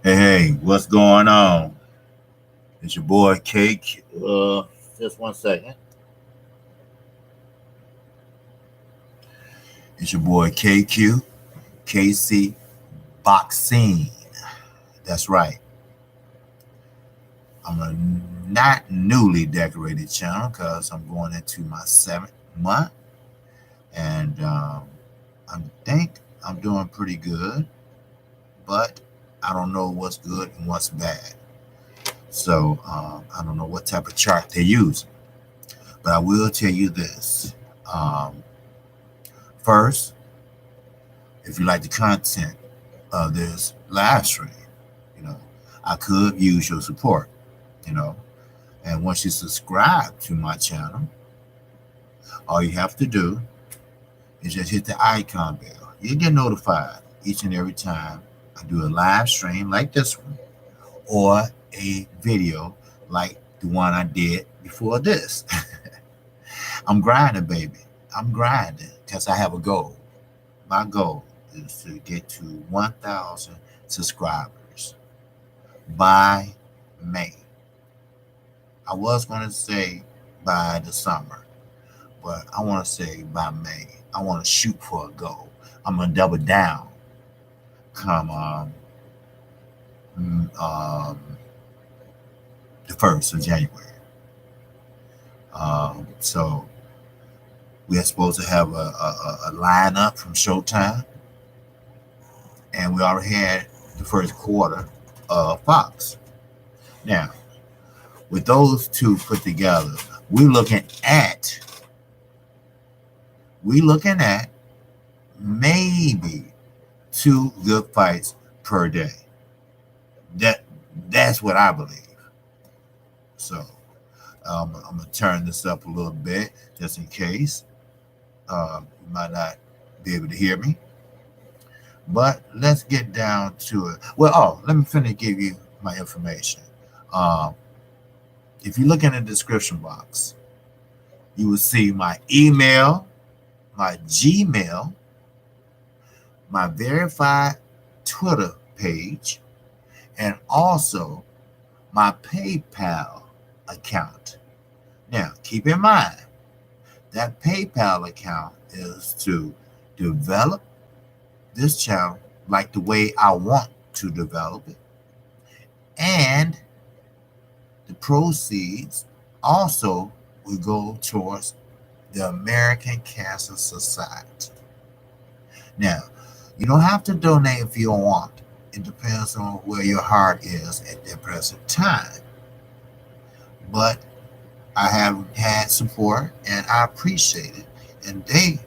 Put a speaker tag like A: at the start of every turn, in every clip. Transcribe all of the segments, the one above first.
A: Hey, what's going on? It's your boy Cake. Just 1 second. It's your boy KQ, KC Boxing. That's right. I'm a not newly decorated channel because I'm going into my 7th month, and I think I'm doing pretty good, but I don't know what's good and what's bad. So I don't know what type of chart they're using, but I will tell you this. Um, First, if you like the content of this live stream, you know, I could use your support, you know. And once you subscribe to my channel, all you have to do is just hit the icon bell. You get notified each and every time I do a live stream like this one or a video like the one I did before this. I'm grinding, baby. I'm grinding because I have a goal. My goal is to get to 1,000 subscribers by May. I was going to say by the summer, but I want to say by May. I want to shoot for a goal. I'm going to double down come mm, um, the 1st of January. So we are supposed to have a lineup from Showtime, and we already had the first quarter of Fox. Now, with those two put together, we're looking at maybe 2 good fights per day. That's what I believe. So I'm gonna turn this up a little bit just in case. You might not be able to hear me, but let's get down to it. Well, let me finish give you my information. Um, if you look in the description box, you will see my email, my Gmail, my verified Twitter page, and also my PayPal account. Now, keep in mind that PayPal account is to develop this channel like the way I want to develop it, and the proceeds also will go towards the American Cancer Society. Now, you don't have to donate if you don't want. It depends on where your heart is at the present time. But I have had support, and I appreciate it, and they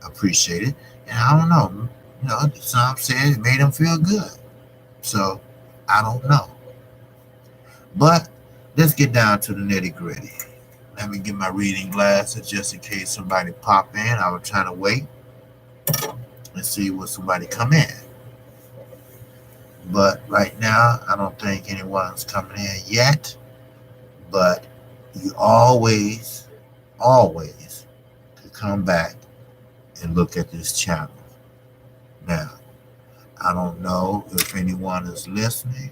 A: appreciate it. And I don't know, some said it made them feel good. So I don't know. But let's get down to the nitty gritty. Let me get my reading glasses just in case somebody pop in. I was trying to wait and see will somebody come in. But right now, I don't think anyone's coming in yet. But you always could come back and look at this channel. Now, I don't know if anyone is listening,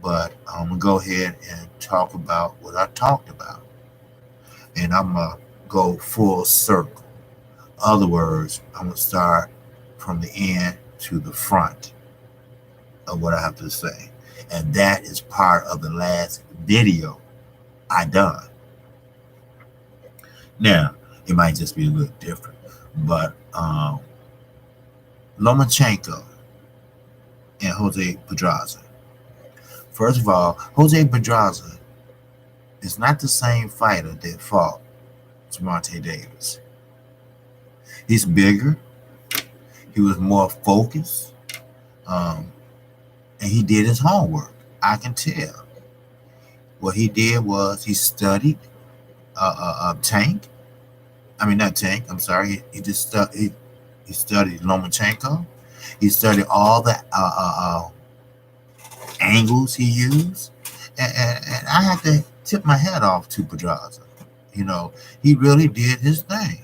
A: but I'm going to go ahead and talk about what I talked about. And I'm going to go full circle. In other words, I'm going to start from the end to the front of what I have to say. And that is part of the last video I done. Now, it might just be a little different, but Lomachenko and Jose Pedraza. First of all, Jose Pedraza is not the same fighter that fought Gervonta Davis. He's bigger. He was more focused. And he did his homework. I can tell. What he did was he studied Tank. I mean, not Tank. I'm sorry. He just he studied Lomachenko. He studied all the angles he used, and I had to tip my hat off to Pedraza. He really did his thing.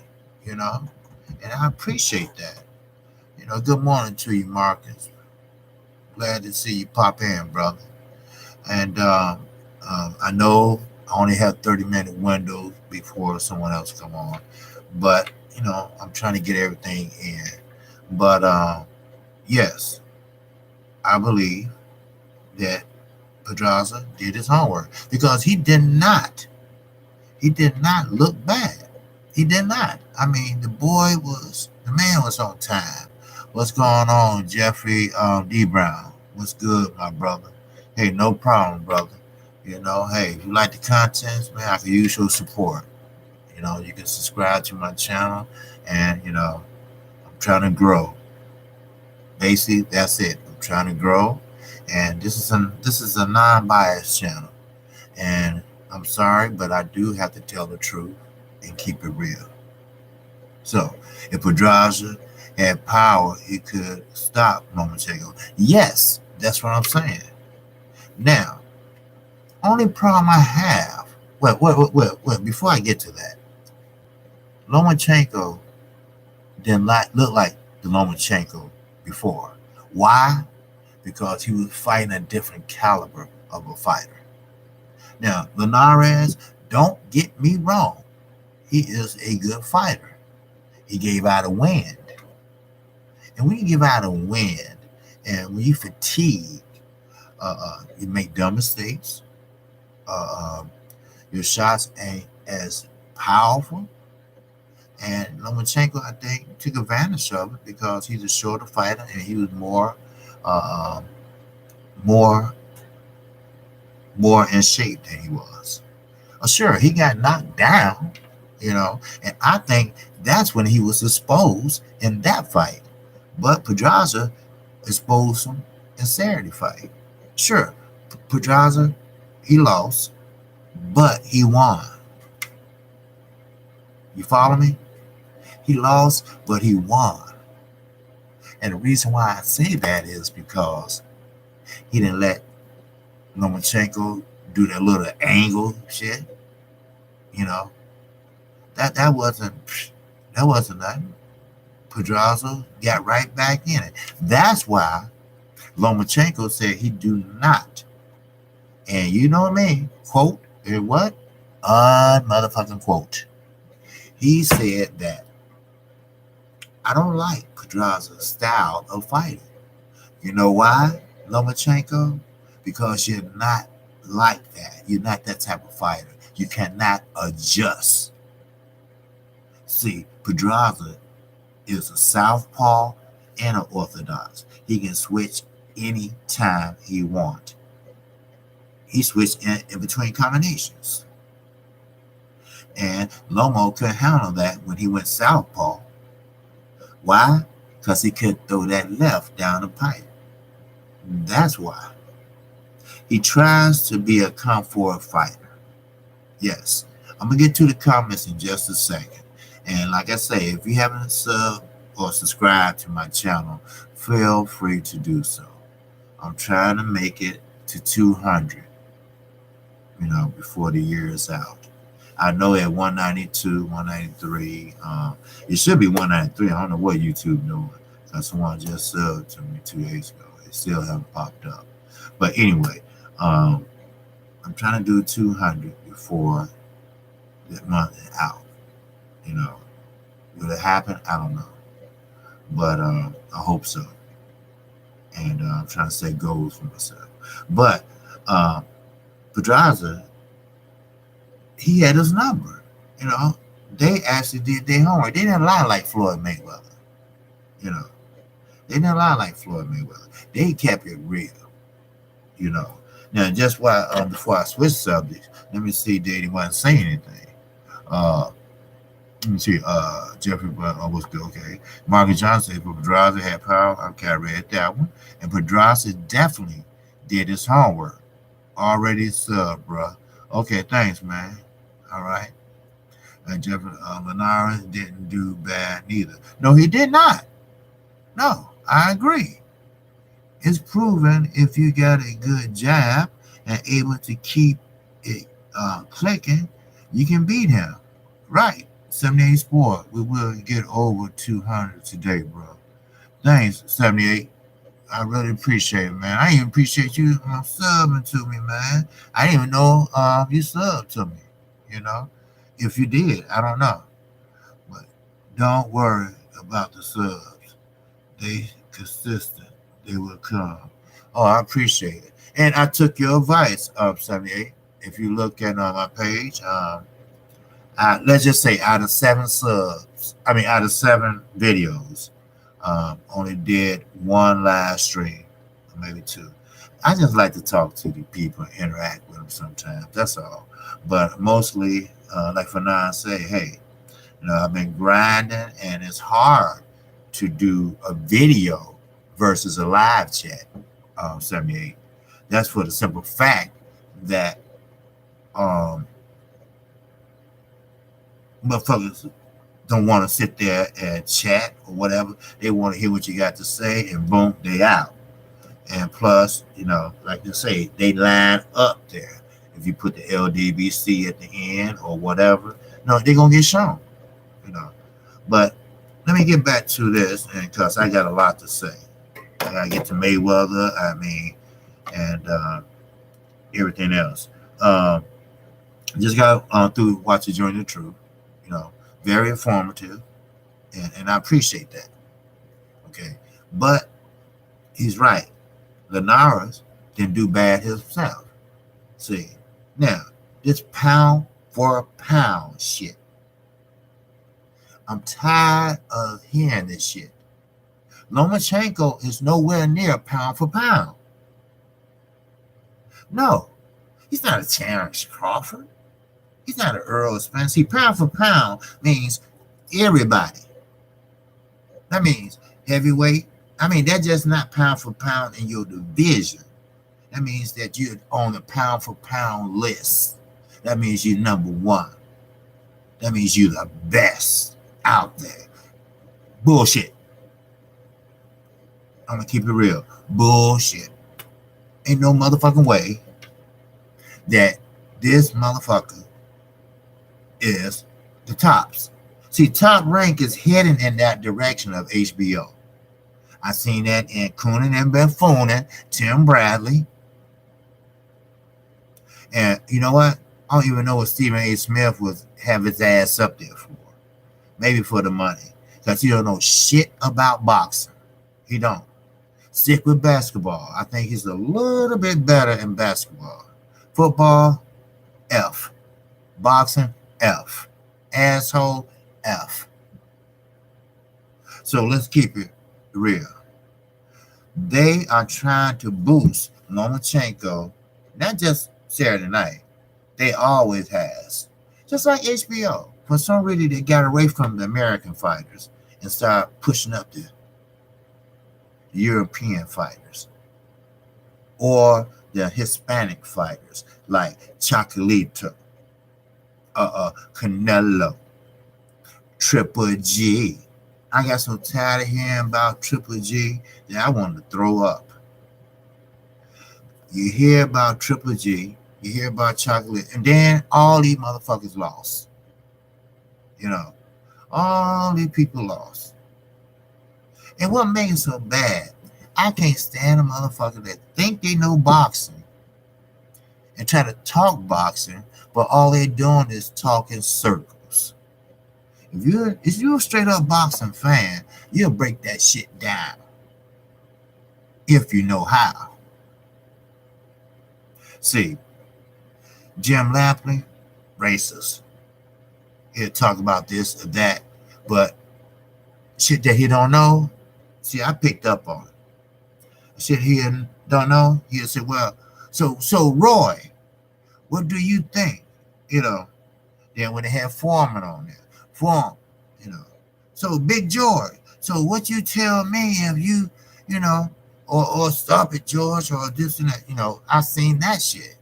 A: And I appreciate that. Good morning to you, Marcus. glad to see you pop in, brother. And I know I only have 30-minute windows before someone else come on, but I'm trying to get everything in. But yes, I believe that Pedraza did his homework because he did not look bad. He did not. I mean, the man was on time. What's going on, Jeffrey D. Brown? What's good, my brother? Hey, no problem, brother. Hey, if you like the contents, man, I can use your support. You can subscribe to my channel, and I'm trying to grow. Basically, that's it. I'm trying to grow, and this is a non-biased channel. And I'm sorry, but I do have to tell the truth and keep it real. So, if Pedraza had power, he could stop Lomachenko. Yes, that's what I'm saying. Now, only problem I have, before I get to that, Lomachenko didn't look like the Lomachenko before. Why? Because he was fighting a different caliber of a fighter. Now, Linares, don't get me wrong. He is a good fighter. He gave out a wind. And when you give out a wind, and when you fatigue, you make dumb mistakes. Your shots ain't as powerful. And Lomachenko, I think, took advantage of it because he's a shorter fighter and he was more in shape than he was. Sure, he got knocked down, and I think that's when he was exposed in that fight. But Pedraza exposed him in Saturday fight. Sure, Pedraza, he lost, but he won. You follow me? He lost, but he won. And the reason why I say that is because he didn't let Lomachenko do that little angle shit. That wasn't nothing. Pedraza got right back in it. That's why Lomachenko said he do not. And you know what I mean? Quote, and what? Motherfucking quote. He said that I don't like Pedraza's style of fighting. You know why, Lomachenko? Because you're not like that. You're not that type of fighter. You cannot adjust. See, Pedraza is a southpaw and an orthodox. He can switch any time he wants. He switched in between combinations. And Loma could handle that when he went southpaw. Why? Because he could throw that left down the pipe. That's why. He tries to be a comfort fighter. Yes. I'm going to get to the comments in just a second. And like I say, if you haven't subbed or subscribed to my channel, feel free to do so. I'm trying to make it to 200, before the year is out. I know at 192, 193, it should be 193. I don't know what YouTube doing. Because someone just subbed to me 2 days ago. It still haven't popped up. But anyway, I'm trying to do 200 before the month is out. Will it happen? I don't know. But I hope so. And I'm trying to set goals for myself. But Pedraza, he had his number. They actually did their homework. They didn't lie like Floyd Mayweather. They didn't lie like Floyd Mayweather. They kept it real. Now, just why before I switch subjects, let me see. Did anyone say anything? Let me see. Jeffrey was good. Okay. Marcus Johnson said Pedraza had power. Okay, I read that one. And Pedraza definitely did his homework. Already sub, bro. Okay, thanks, man. All right. And Jeffrey Linares didn't do bad neither. No, he did not. No, I agree. It's proven if you got a good jab and able to keep it clicking, you can beat him. Right. 78 Sport. We will get over 200 today, bro. Thanks, 78. I really appreciate it, man. I even appreciate you subbing to me, man. I didn't even know you subbed to me. You know, if you did, I don't know. But don't worry about the subs. They consistent. They will come. Oh, I appreciate it. And I took your advice, 78. If you look at my page, let's just say out of 7 subs, out of 7 videos, only did one live stream, or maybe 2. I just like to talk to the people and interact with them sometimes. That's all. But mostly, like for now, I say, hey, I've been grinding, and it's hard to do a video versus a live chat. 78. That's for the simple fact that motherfuckers don't want to sit there and chat or whatever. They want to hear what you got to say, and boom, they out. And plus, like you say, they line up there. If you put the LDBC at the end or whatever, they're gonna get shown. But let me get back to this, and because I got a lot to say. I gotta get to Mayweather, and everything else. Just got through watching Journey to Truth. Very informative, and I appreciate that. Okay, but he's right. Linares didn't do bad himself. See, now this pound for pound shit. I'm tired of hearing this shit. Lomachenko is nowhere near pound for pound. No, he's not a Terrence Crawford. He's not an Earl Spence. See, pound for pound means everybody. That means heavyweight. That's just not pound for pound in your division. That means that you're on the pound for pound list. That means you're number 1. That means you're the best out there. Bullshit. I'm going to keep it real. Bullshit. Ain't no motherfucking way that this motherfucker is the tops. See, Top Rank is heading in that direction of HBO. I seen that in Coonan and Bethune, Tim Bradley. And you know what? I don't even know what Stephen A. Smith would have his ass up there for. Maybe for the money. Because he don't know shit about boxing. He don't. Stick with basketball. I think he's a little bit better in basketball. Football, F. Boxing, F. Asshole, F. So let's keep it real. They are trying to boost Lomachenko, not just Saturday night. They always has. Just like HBO. For some reason, they got away from the American fighters and started pushing up the European fighters or the Hispanic fighters like Chocolito, Canelo, Triple G. I got so tired of hearing about Triple G that I wanted to throw up. You hear about Triple G, you hear about Chocolate, and then all these motherfuckers lost. All these people lost. And what makes it so bad, I can't stand a motherfucker that think they know boxing and try to talk boxing, but all they're doing is talking circles. If you're a straight up boxing fan, you'll break that shit down. If you know how. See, Jim Lampley, racist. He'll talk about this or that, but shit that he don't know, see, I picked up on it. Shit he don't know, he'll say, well, so Roy, what do you think? Then when they have Foreman on there, so Big George, so what you tell me if you, or stop it, George, or this and that, I seen that shit,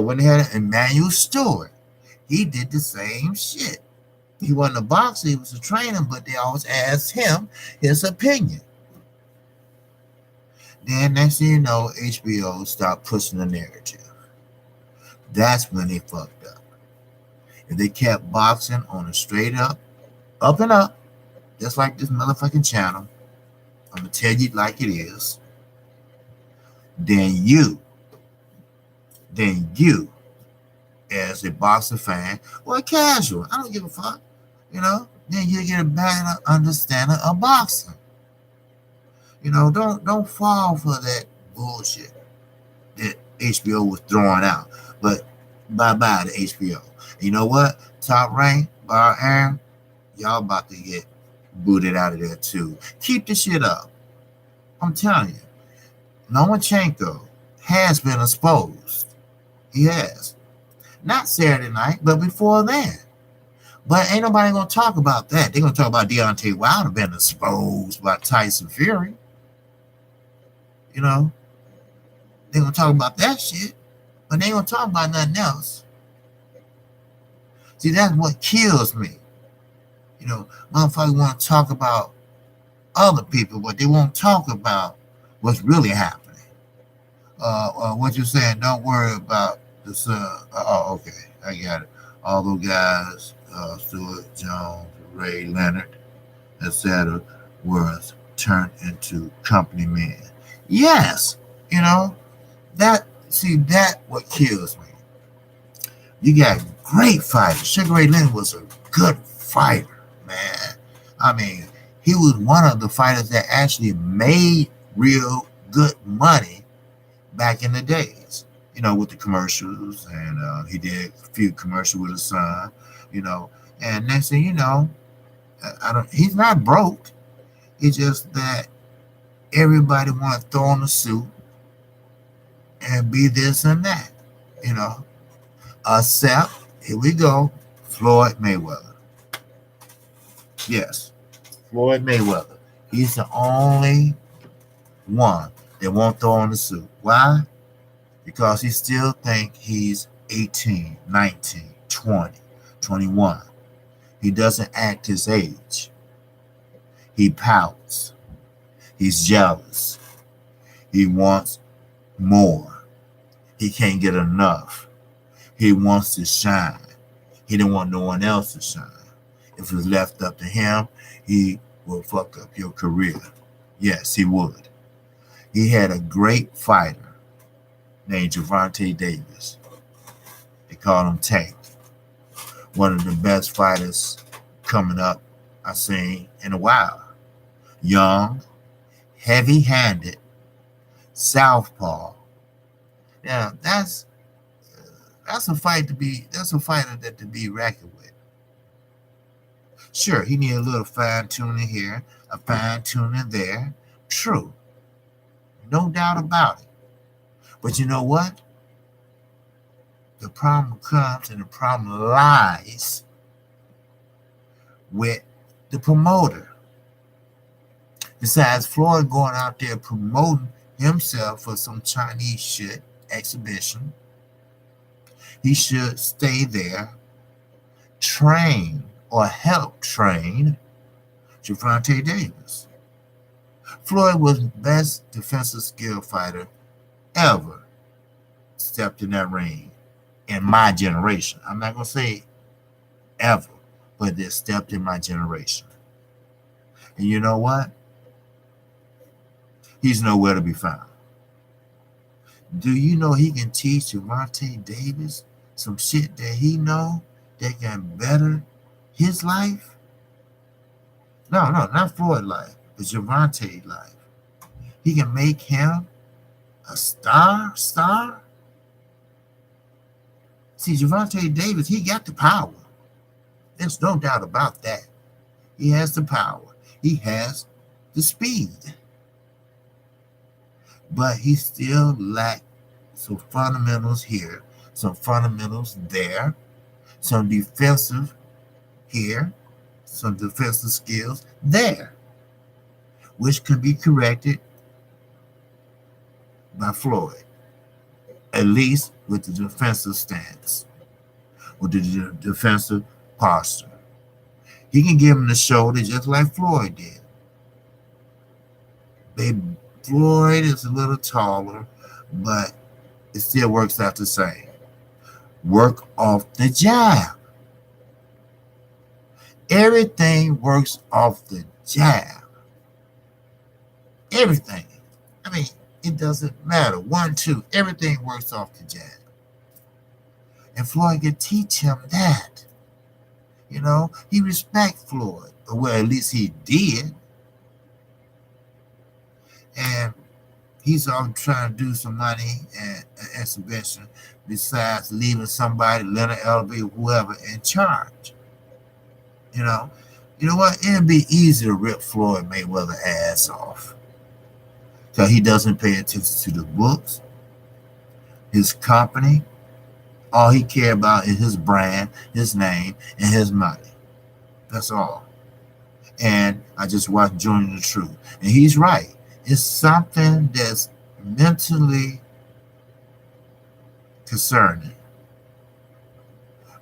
A: when they had Emmanuel Stewart, he did the same shit. He wasn't a boxer, he was a trainer, but they always asked him his opinion. Then next thing you know, HBO stopped pushing the narrative. That's when they fucked up. If they kept boxing on a straight up and up, just like this motherfucking channel, I'm gonna tell you like it is, then you, as a boxer fan or a casual, I don't give a fuck, then you get a better understanding of boxing. Don't fall for that bullshit that HBO was throwing out. But bye-bye to HBO. You know what? Top Rank, Bar Aaron, y'all about to get booted out of there too. Keep the shit up. I'm telling you. Lomachenko has been exposed. He has. Not Saturday night, but before then. But ain't nobody going to talk about that. They're going to talk about Deontay Wilder being exposed by Tyson Fury. They're going to talk about that shit, but they ain't going to talk about nothing else. See, that's what kills me. Motherfuckers want to talk about other people, but they won't talk about what's really happening. What you're saying, don't worry about this. Okay, I got it. All those guys, Stuart Jones, Ray Leonard, etc., were turned into company men. Yes, that what kills me. You got great fighters. Sugar Ray Leonard was a good fighter, man. I mean, he was one of the fighters that actually made real good money back in the days, with the commercials, and he did a few commercials with his son, and next thing you know, he's not broke. It's just that everybody want to throw on a suit and be this and that, except, here we go, Floyd Mayweather. Yes, Floyd Mayweather. He's the only one that won't throw on the suit. Why? Because he still think he's 18, 19, 20, 21. He doesn't act his age. He pouts. He's jealous. He wants more. He can't get enough. He wants to shine. He didn't want no one else to shine. If it was left up to him, he would fuck up your career. Yes, he would. He had a great fighter named Gervonta Davis. They called him Tank. One of the best fighters coming up I've seen in a while. Young, heavy-handed, southpaw. Now that's a fighter that to be reckoned with. Sure, he needs a little fine-tuning here, a fine-tuning there. True. No doubt about it. But you know what? The problem comes and the problem lies with the promoter. Besides Floyd going out there promoting himself for some Chinese shit exhibition, he should stay there, train or help train Gervonta Davis. Floyd was the best defensive skill fighter ever stepped in that ring in my generation. I'm not going to say ever, but they stepped in my generation. And you know what? He's nowhere to be found. Do you know he can teach Gervonta Davis some shit that he know that can better his life? No, not Floyd's life, but Gervonta's life. He can make him a star. See, Gervonta Davis, he got the power. There's no doubt about that. He has the power. He has the speed. But he still lacks some fundamentals here, some fundamentals there, some defensive here, some defensive skills there, which can be corrected by Floyd, at least with the defensive stance, with the defensive posture. He can give him the shoulder just like Floyd did. Floyd is a little taller, but it still works out the same. Work off the jab. Everything works off the jab. Everything. I mean, it doesn't matter. 1, 2, everything works off the jab. And Floyd could teach him that. You know, he respect Floyd. Well, at least he did. And he's all trying to do some money and exhibition besides leaving somebody, Leonard Elby, whoever, in charge. You know what? It'd be easy to rip Floyd Mayweather ass off. Because he doesn't pay attention to the books, his company. All he cares about is his brand, his name, and his money. That's all. And I just watched Joining the Truth. And he's right. It's something that's mentally concerning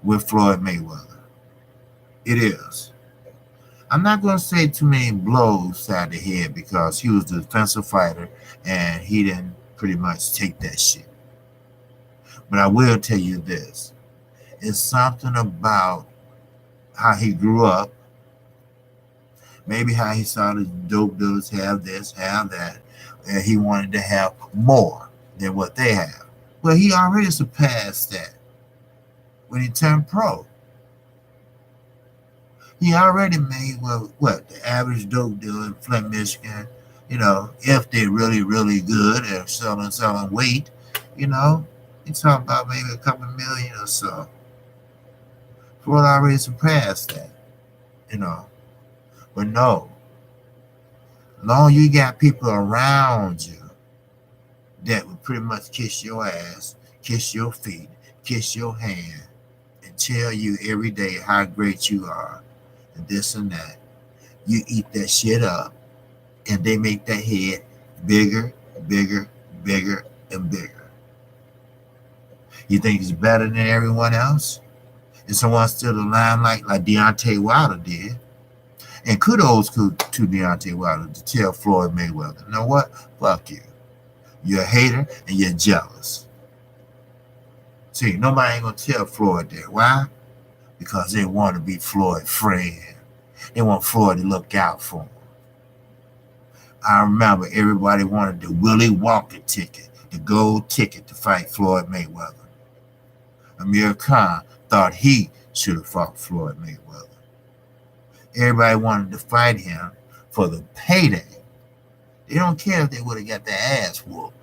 A: with Floyd Mayweather. It is. I'm not going to say too many blows to the head because he was the defensive fighter and he didn't pretty much take that shit. But I will tell you this. It's something about how he grew up. Maybe how he saw the dope dealers have this, have that. And he wanted to have more than what they have. Well, he already surpassed that when he turned pro. He already made the average dope dealer in Flint, Michigan, if they're really, really good and selling weight, you're talking about maybe a couple million or so. Floyd already surpassed that, But no, long you got people around you that will pretty much kiss your ass, kiss your feet, kiss your hand, and tell you every day how great you are, and this and that. You eat that shit up, and they make that head bigger, bigger, bigger, and bigger. You think it's better than everyone else? And someone still the limelight like Deontay Wilder did. And kudos to Deontay Wilder to tell Floyd Mayweather, you know what? Fuck you. You're a hater and you're jealous. See, nobody ain't going to tell Floyd that. Why? Because they want to be Floyd's friend. They want Floyd to look out for them. I remember everybody wanted the Willie Wonka ticket, the gold ticket to fight Floyd Mayweather. Amir Khan thought he should have fought Floyd Mayweather. Everybody wanted to fight him for the payday. They don't care if they would have got their ass whooped.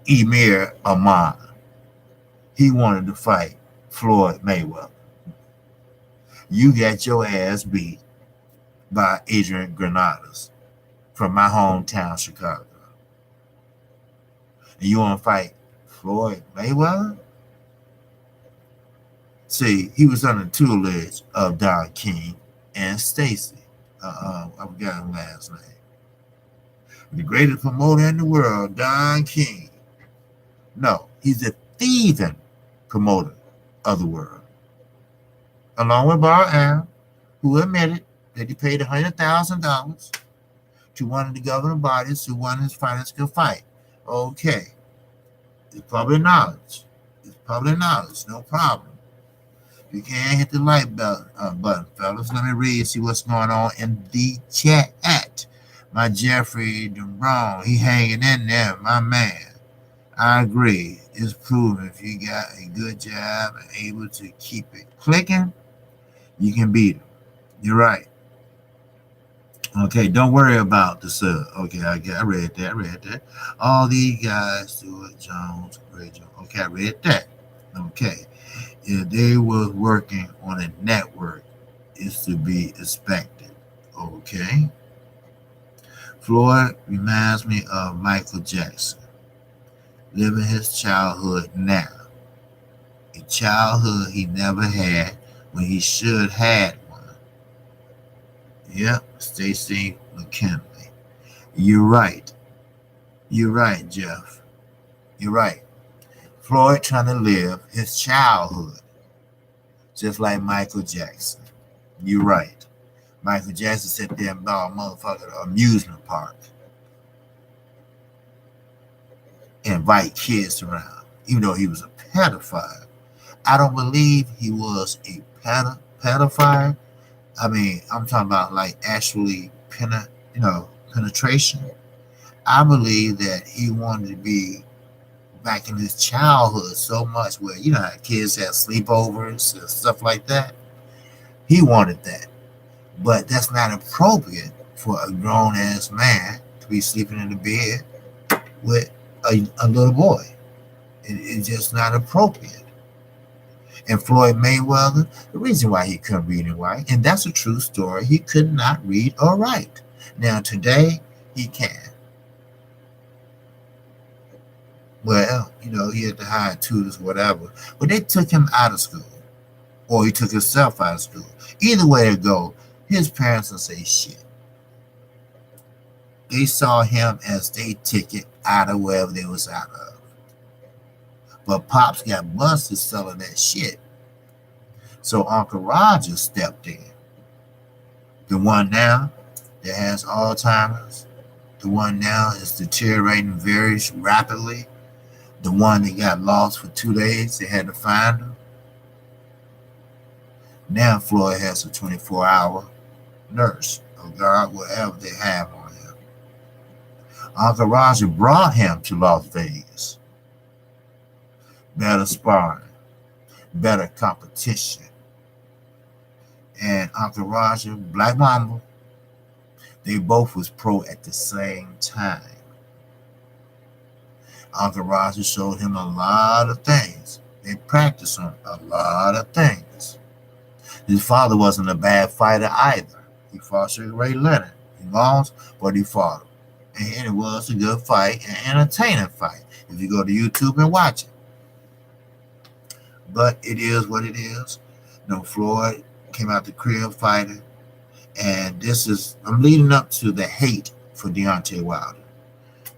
A: Emir Ahmad, he wanted to fight Floyd Mayweather. You got your ass beat by Adrian Granados from my hometown, Chicago. And you want to fight Floyd Mayweather? See, he was on the tutelage of Don King and Stacy. I forgot his last name. The greatest promoter in the world, Don King. No, he's the thieving promoter of the world. Along with Bar Al, who admitted that he paid $100,000 to one of the governing bodies who one of his fighters could fight. Okay. It's public knowledge. No problem. You can't hit the like button, fellas. Let me read, see what's going on in the chat. My Jeffrey DeBron, he hanging in there, my man. I agree. It's proven if you got a good job and able to keep it clicking, you can beat him. You're right. Okay, don't worry about the sub. Okay, I read that. All these guys, Stuart Jones, Ray Jones. Okay, I read that. Okay. If they were working on a network, it's to be expected. Okay. Floyd reminds me of Michael Jackson, living his childhood now. A childhood he never had when he should had one. Yep, Stacey McKinley. You're right, Jeff. You're right. Floyd trying to live his childhood, just like Michael Jackson. You're right. Michael Jackson sat there and bought a motherfucking amusement park. Invite kids around, even though he was a pedophile. I don't believe he was a pedophile. I mean, I'm talking about like actually penetration. I believe that he wanted to be back in his childhood so much where how kids have sleepovers and stuff like that. He wanted that. But that's not appropriate for a grown ass man to be sleeping in the bed with a little boy. It's just not appropriate. And Floyd Mayweather, the reason why he couldn't read and write, and that's a true story, he could not read or write. Now today he can. Well, he had to hire tutors, whatever. But they took him out of school. Or he took himself out of school. Either way it go, his parents will say shit. They saw him as their ticket out of wherever they was out of. But Pops got busted selling that shit. So Uncle Roger stepped in. The one now that has Alzheimer's. The one now is deteriorating very rapidly. The one that got lost for 2 days, they had to find him. Now Floyd has a 24-hour nurse or guard, whatever they have on him. Uncle Roger brought him to Las Vegas. Better sparring, better competition. And Uncle Roger, Black Mamba, they both was pro at the same time. Uncle Roger showed him a lot of things. They practiced on a lot of things. His father wasn't a bad fighter either. He fought Sugar Ray Leonard. He lost, but he fought him. And it was a good fight, an entertaining fight, if you go to YouTube and watch it. But it is what it is. Floyd came out the crib fighting. And I'm leading up to the hate for Deontay Wilder.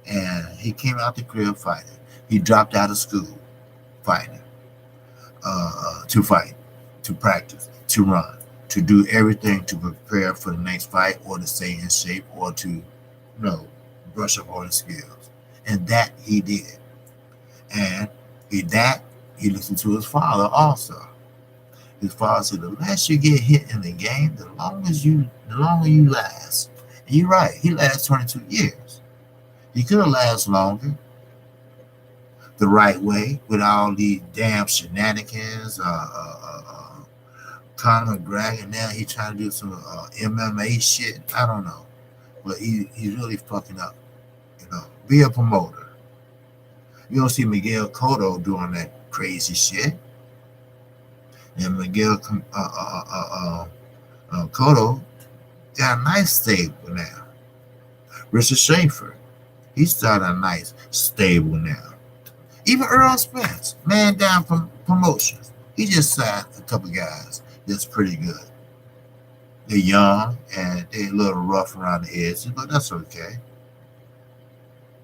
A: And he came out the crib fighting. He dropped out of school fighting. To fight, to practice, to run, to do everything to prepare for the next fight or to stay in shape or to, brush up on his skills. And that he did. And he listened to his father also. His father said, the less you get hit in the game, the longer you last. And you're right, he lasted 22 years. He could have lasted longer the right way with all these damn shenanigans. Conor McGregor, now he's trying to do some MMA shit. I don't know. But he's really fucking up. Be a promoter. You don't see Miguel Cotto doing that crazy shit. And Miguel Cotto got a nice stable now. Richard Schaefer, he started a nice stable now. Even Earl Spence, man down from promotions, he just signed a couple guys that's pretty good. They're young and they're a little rough around the edges, but that's okay.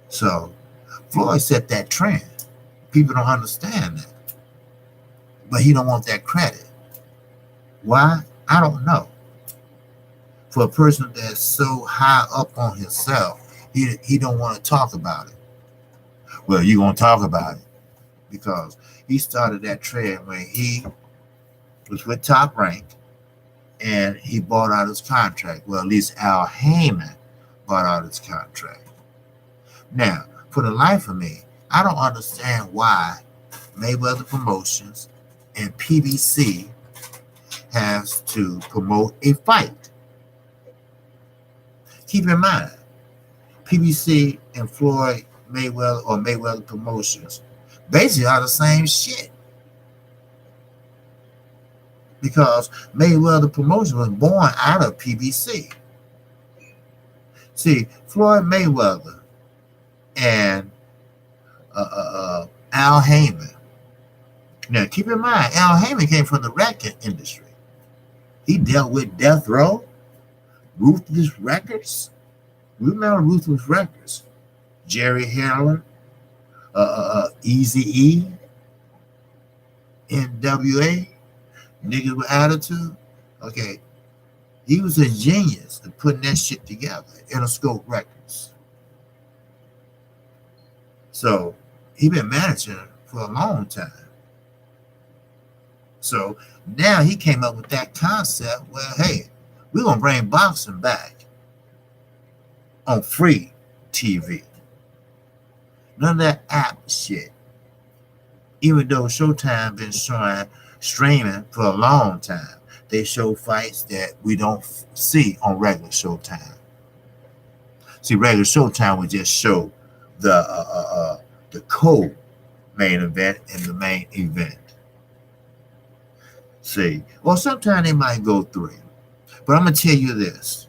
A: So Floyd set that trend. People don't understand that. But he don't want that credit. Why? I don't know. For a person that's so high up on himself, he don't want to talk about it. Well, you're going to talk about it because he started that trend when he was with Top Rank and he bought out his contract. Well, at least Al Heyman bought out his contract. Now, for the life of me, I don't understand why Mayweather Promotions and PBC has to promote a fight. Keep in mind, PBC and Floyd Mayweather or Mayweather Promotions basically are the same shit. Because Mayweather Promotions was born out of PBC. See, Floyd Mayweather and Al Heyman. Now, keep in mind, Al Heyman came from the record industry. He dealt with Death Row, Ruthless Records. Remember Ruthless Records? Jerry Heller, Eazy-E, NWA, Niggas with Attitude. Okay, he was a genius at putting that shit together, Interscope Records. So, he been managing for a long time. So now he came up with that concept where, hey, we're going to bring boxing back on free TV. None of that app shit. Even though Showtime been showing streaming for a long time, they show fights that we don't see on regular Showtime. See, regular Showtime would just show the co-main event and the main event. See, or sometimes they might go three. But I'm gonna tell you this: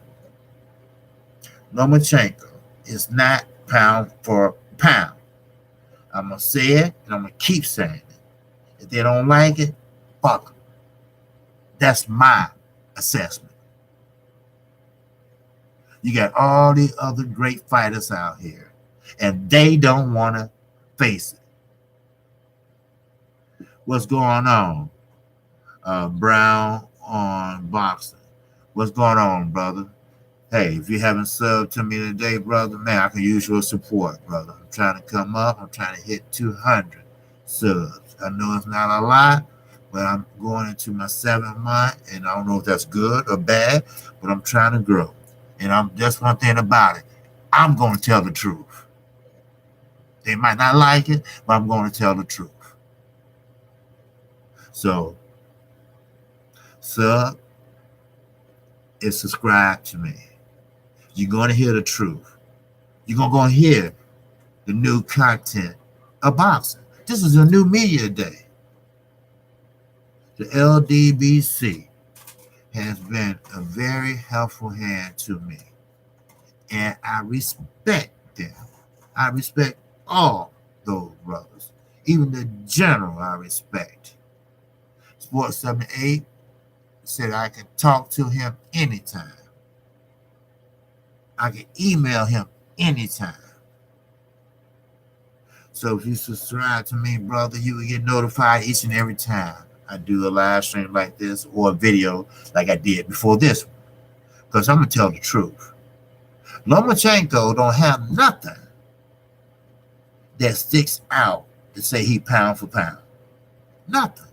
A: Lomachenko is not pound for pound. I'm gonna say it, and I'm gonna keep saying it. If they don't like it, fuck them. That's my assessment. You got all the other great fighters out here, and they don't want to face it. What's going on? Brown on boxing. What's going on, brother? Hey, if you haven't subbed to me today, brother, man, I can use your support, brother. I'm trying to come up. I'm trying to hit 200 subs. I know it's not a lot, but I'm going into my 7th month, and I don't know if that's good or bad, but I'm trying to grow. And that's one thing about it. I'm going to tell the truth. They might not like it, but I'm going to tell the truth. So, sub and subscribe to me. You're going to hear the truth. You're going to go and hear the new content of boxing. This is a new media day. The LDBC has been a very helpful hand to me. And I respect them. I respect all those brothers. Even the general I respect. Sports 78 said I can talk to him anytime. I can email him anytime. So if you subscribe to me, brother, you will get notified each and every time I do a live stream like this or a video like I did before this one. Because I'm going to tell the truth. Lomachenko don't have nothing that sticks out to say he pound for pound. Nothing.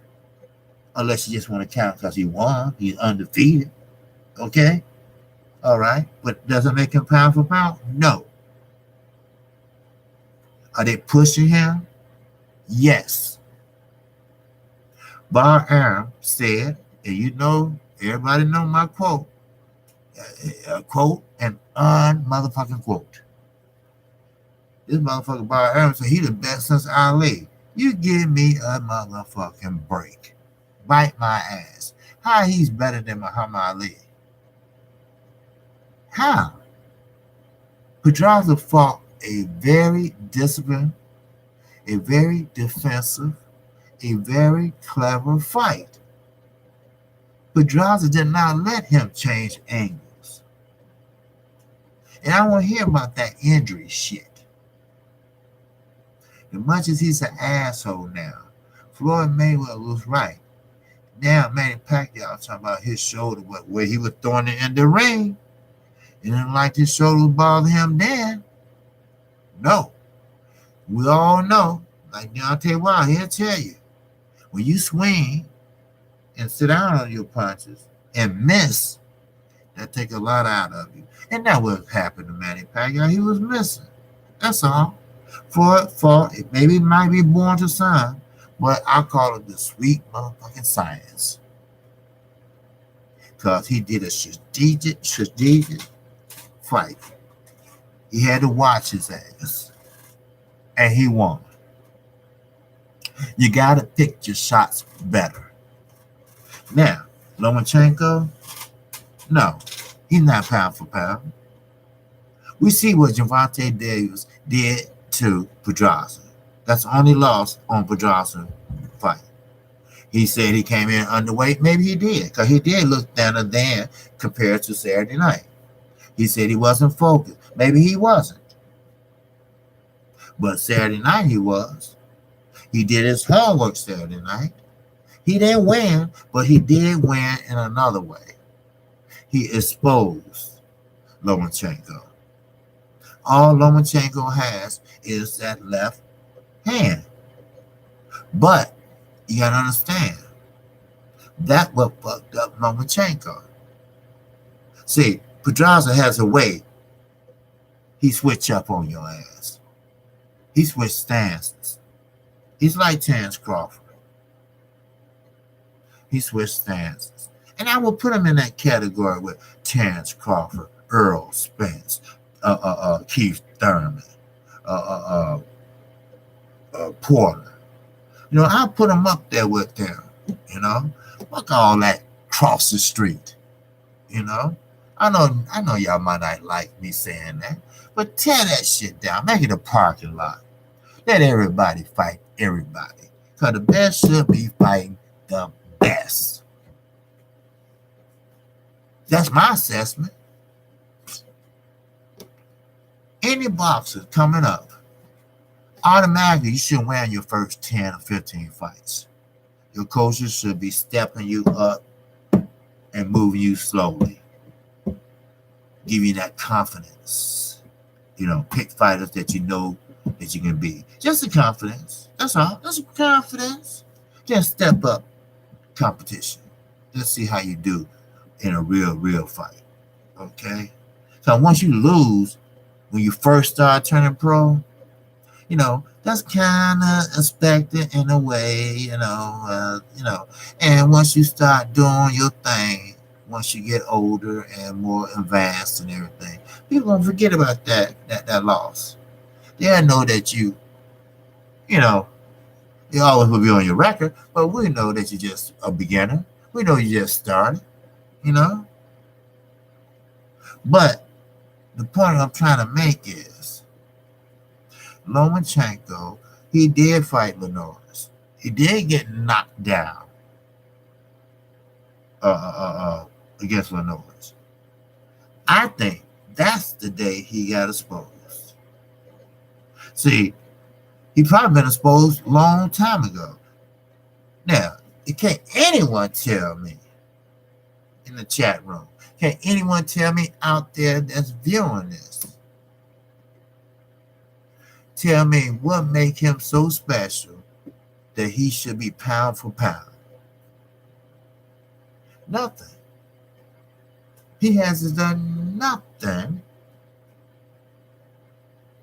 A: Unless you just want to count because he won. He's undefeated. Okay? All right. But does it make him pound for pound? No. Are they pushing him? Yes. Bar Aram said, and you know, everybody know my quote. A quote and un-motherfucking quote. This motherfucker Bar Aram said he the best since Ali. You give me a motherfucking break. Bite my ass. How he's better than Muhammad Ali? How? Pedraza fought a very disciplined, a very defensive, a very clever fight. Pedraza did not let him change angles. And I want to hear about that injury shit. As much as he's an asshole now, Floyd Mayweather was right. Now Manny Pacquiao talking about his shoulder, where he was throwing it in the ring. He didn't like his shoulder bother him then. No. We all know, like Deontay Wilder, he'll tell you, when you swing and sit down on your punches and miss, that take a lot out of you. And that what happened to Manny Pacquiao. He was missing. That's all. For it maybe might be born to some, but I call it the sweet motherfucking science. Because he did a strategic fight. He had to watch his ass. And he won. You got to pick your shots better. Now, Lomachenko, no, he's not pound for pound. We see what Gervonta Davis did to Pedraza. That's the only loss on Pedraza fight. He said he came in underweight. Maybe he did, because he did look thinner than compared to Saturday night. He said he wasn't focused. Maybe he wasn't. But Saturday night he was. He did his homework Saturday night. He didn't win, but he did win in another way. He exposed Lomachenko. All Lomachenko has is that left hand. But you got to understand, That what fucked up Lomachenko. See, Pedraza has a way. He switch up on your ass. He switched stances. He's like Terence Crawford. He switched stances. And I will put him in that category with Terence Crawford, Earl Spence, Keith Thurman, Porter. I'll put him up there with them. Fuck all that cross the street. I know y'all might not like me saying that, but tear that shit down. Make it a parking lot. Let everybody fight everybody. Because the best should be fighting the best. That's my assessment. Any boxer coming up, automatically you should win your first 10 or 15 fights. Your coaches should be stepping you up and moving you slowly. Give you that confidence. Pick fighters that you know that you can beat. Just the confidence. That's all. That's confidence. Just step up competition. Let's see how you do in a real fight. Okay? So once you lose, when you first start turning pro, that's kind of expected in a way, and once you start doing your thing, once you get older and more advanced and everything, people gonna forget about that loss. They'll know that you always will be on your record, but we know that you're just a beginner. We know you just started, But the point I'm trying to make is Lomachenko, he did fight Linares. He did get knocked down against Linares. I think that's the day he got exposed. See, he probably been exposed a long time ago. Now, can't anyone tell me in the chat room, can anyone tell me out there that's viewing this? Tell me what make him so special that he should be pound for pound. Nothing. He hasn't done nothing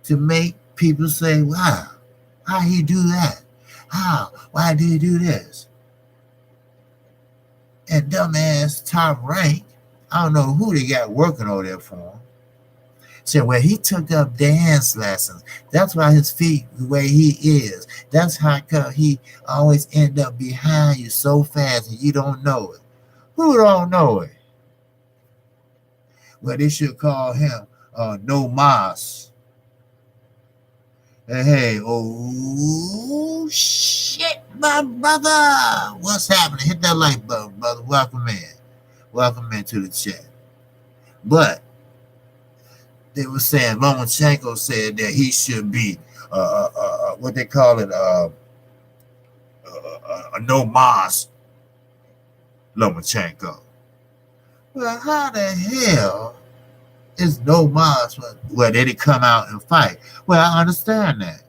A: to make people say, wow, how he do that? How? Why did he do this? And dumbass Top Rank, I don't know who they got working over there for him, said, well, he took up dance lessons. That's why his feet the way he is. That's how he always end up behind you so fast and you don't know it. Who don't know it? Well, they should call him No Mas. Hey, oh shit, my brother. What's happening? Hit that like button, brother. Welcome in. Welcome into the chat. But they were saying Lomachenko said that he should be what they call it a no mas Lomachenko. Well, how the hell is no mas? Well, they didn't come out and fight. Well, I understand that.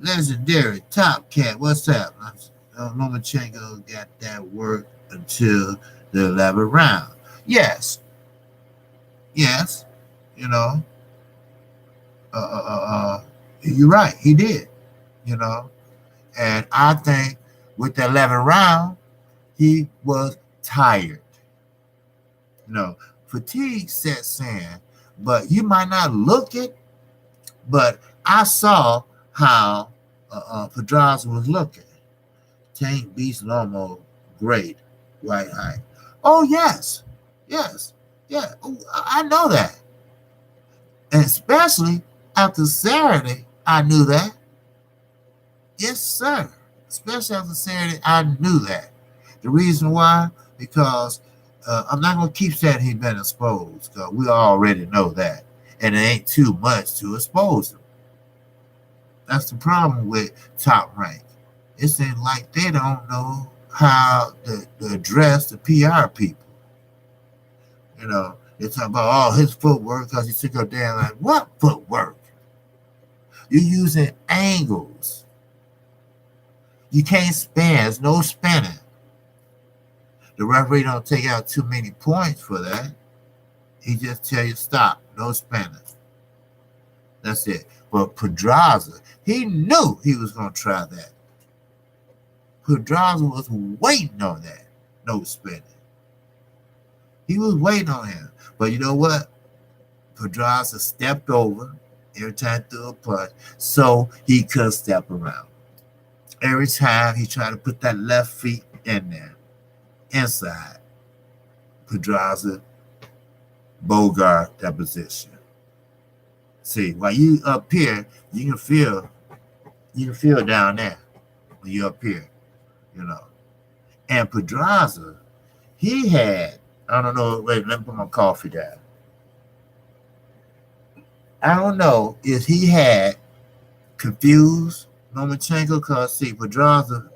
A: Legendary Top Cat, what's up? Lomachenko got that work until the 11th round. Yes. You're right. He did. And I think with the 11th round, he was tired. Fatigue sets in, but you might not look it. But I saw how Pedraza was looking. Tank beats Loma, great white height. Oh yes, yeah. I know that, and especially after Saturday, I knew that. Yes, sir. Especially after Saturday, I knew that. The reason why, because I'm not gonna keep saying he's been exposed, because we already know that, and it ain't too much to expose him. That's the problem with Top Rank. It seems like they don't know how to address the PR people. They talk about his footwork because he took up there. Like, what footwork? You're using angles. You can't spin. There's no spinning. The referee don't take out too many points for that. He just tell you stop, no spinning. That's it. But Pedraza, he knew he was going to try that. Pedraza was waiting on that, no spinning. He was waiting on him. But you know what? Pedraza stepped over every time threw a punch so he could step around. Every time he tried to put that left feet in there, inside, Pedraza bogart that position. See, while you up here, you can feel down there when you're up here, you know. And Pedraza, he had, I don't know, wait, let me put my coffee down. I don't know if he had confused Lomachenko, because see, Pedraza,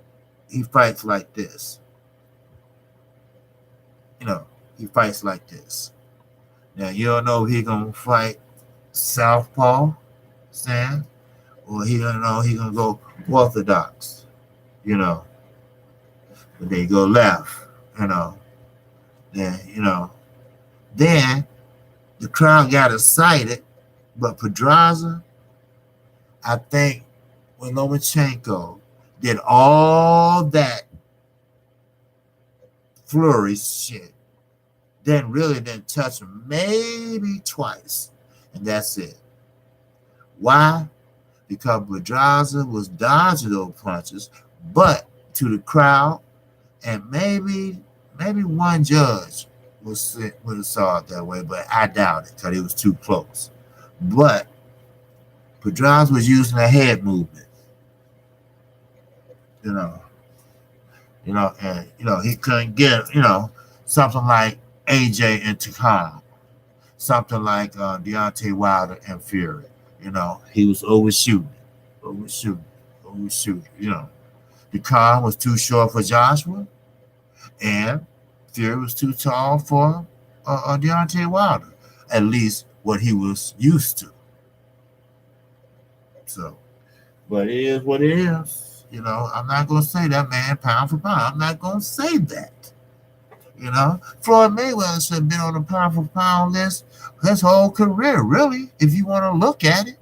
A: he fights like this. You know, he fights like this. Now, you don't know if he's going to fight southpaw, Sam, or he don't know he going to go orthodox, you know. But they go left, you know. Then the crowd got excited, but Pedraza, I think when Lomachenko did all that flurry shit, then really didn't touch him maybe twice, and that's it. Why? Because Pedraza was dodging those punches, but to the crowd, and maybe one judge would have saw it that way, but I doubt it because it was too close. But Pedraza was using a head movement, and he couldn't get, something like AJ and Takam, something like Deontay Wilder and Fury. He was overshooting. Takam was too short for Joshua, and Fury was too tall for Deontay Wilder, at least what he was used to. So, but it is what it is. I'm not going to say that man pound for pound. I'm not going to say that. Floyd Mayweather should have been on the pound for pound list his whole career, really, if you want to look at it.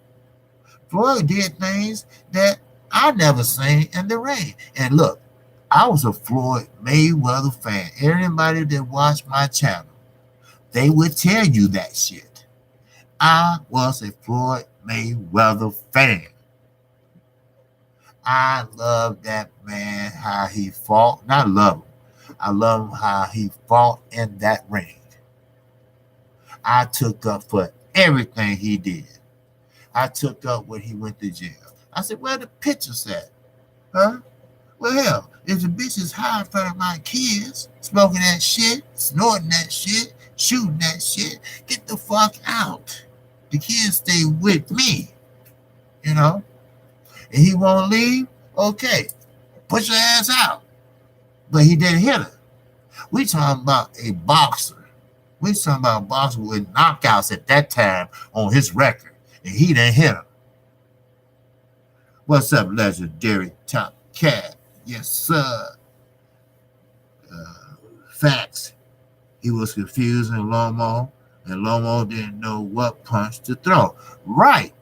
A: Floyd did things that I never seen in the ring. And look, I was a Floyd Mayweather fan. Everybody that watched my channel, they would tell you that shit. I was a Floyd Mayweather fan. I love that man, how he fought. Not love him. I love how he fought in that ring. I took up for everything he did. I took up when he went to jail. I said, where the pictures at? Huh? Well, hell, if the bitch is high in front of my kids, smoking that shit, snorting that shit, shooting that shit, get the fuck out. The kids stay with me, And he won't leave? Okay, put your ass out. But he didn't hit her. We talking about a boxer. We talking about a boxer with knockouts at that time on his record, and he didn't hit her. What's up, legendary Top Cat? Yes, sir. Facts. He was confusing Loma, and Loma didn't know what punch to throw. Right.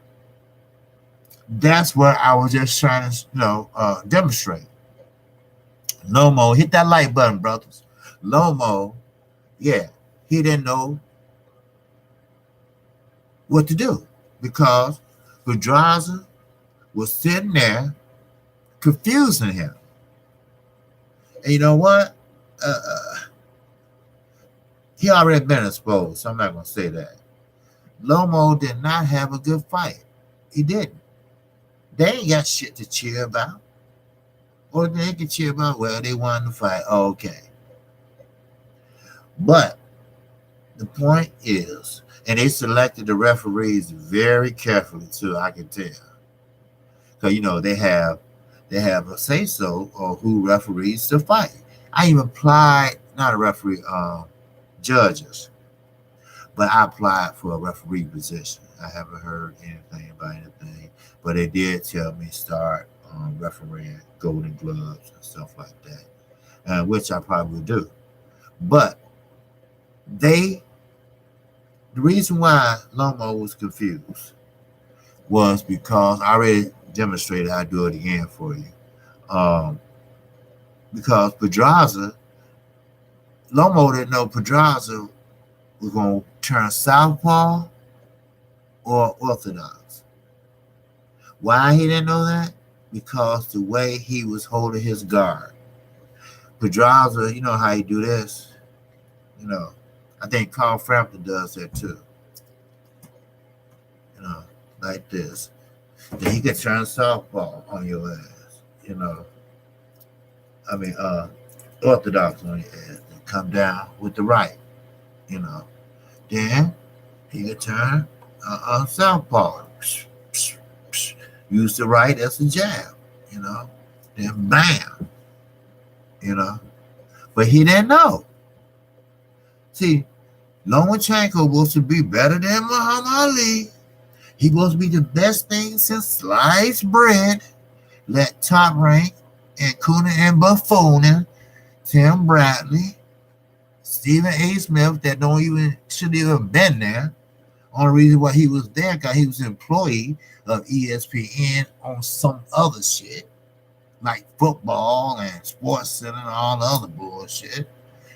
A: That's what I was just trying to, demonstrate. Loma, hit that like button, brothers. Loma, yeah, he didn't know what to do because Pedraza was sitting there confusing him. And you know what? He already been exposed, so I'm not going to say that. Loma did not have a good fight. He didn't. They ain't got shit to cheer about. Or they can cheer about, well, they won the fight. Oh, okay. But the point is, and they selected the referees very carefully too, I can tell. Because, they have a say-so on who referees the fight. I even applied, not a referee, judges, but I applied for a referee position. I haven't heard anything about anything, but they did tell me start refereeing Golden Gloves and stuff like that, which I probably do. But they, the reason why Loma was confused was because I already demonstrated. I'll do it again for you. Um, because Pedraza, Lomo didn't know Pedraza was going to turn southpaw or orthodox. Why he didn't know that? Because the way he was holding his guard. Pedraza, you know how he do this? You know, I think Carl Frampton does that too. You know, like this. Then he could turn southpaw on your ass. You know, I mean, orthodox on your ass and come down with the right. You know, then he could turn southpaw. Use the right as a jab. You know, then bam. You know, but he didn't know. See, Lomachenko was to be better than Muhammad Ali. He was to be the best thing since sliced bread. Let Top Rank and Coonan and Buffoonin, Tim Bradley, Stephen A. Smith that don't even shouldn't even been there. Only reason why he was there because he was an employee of ESPN on some other shit like football and Sports Center and all the other bullshit.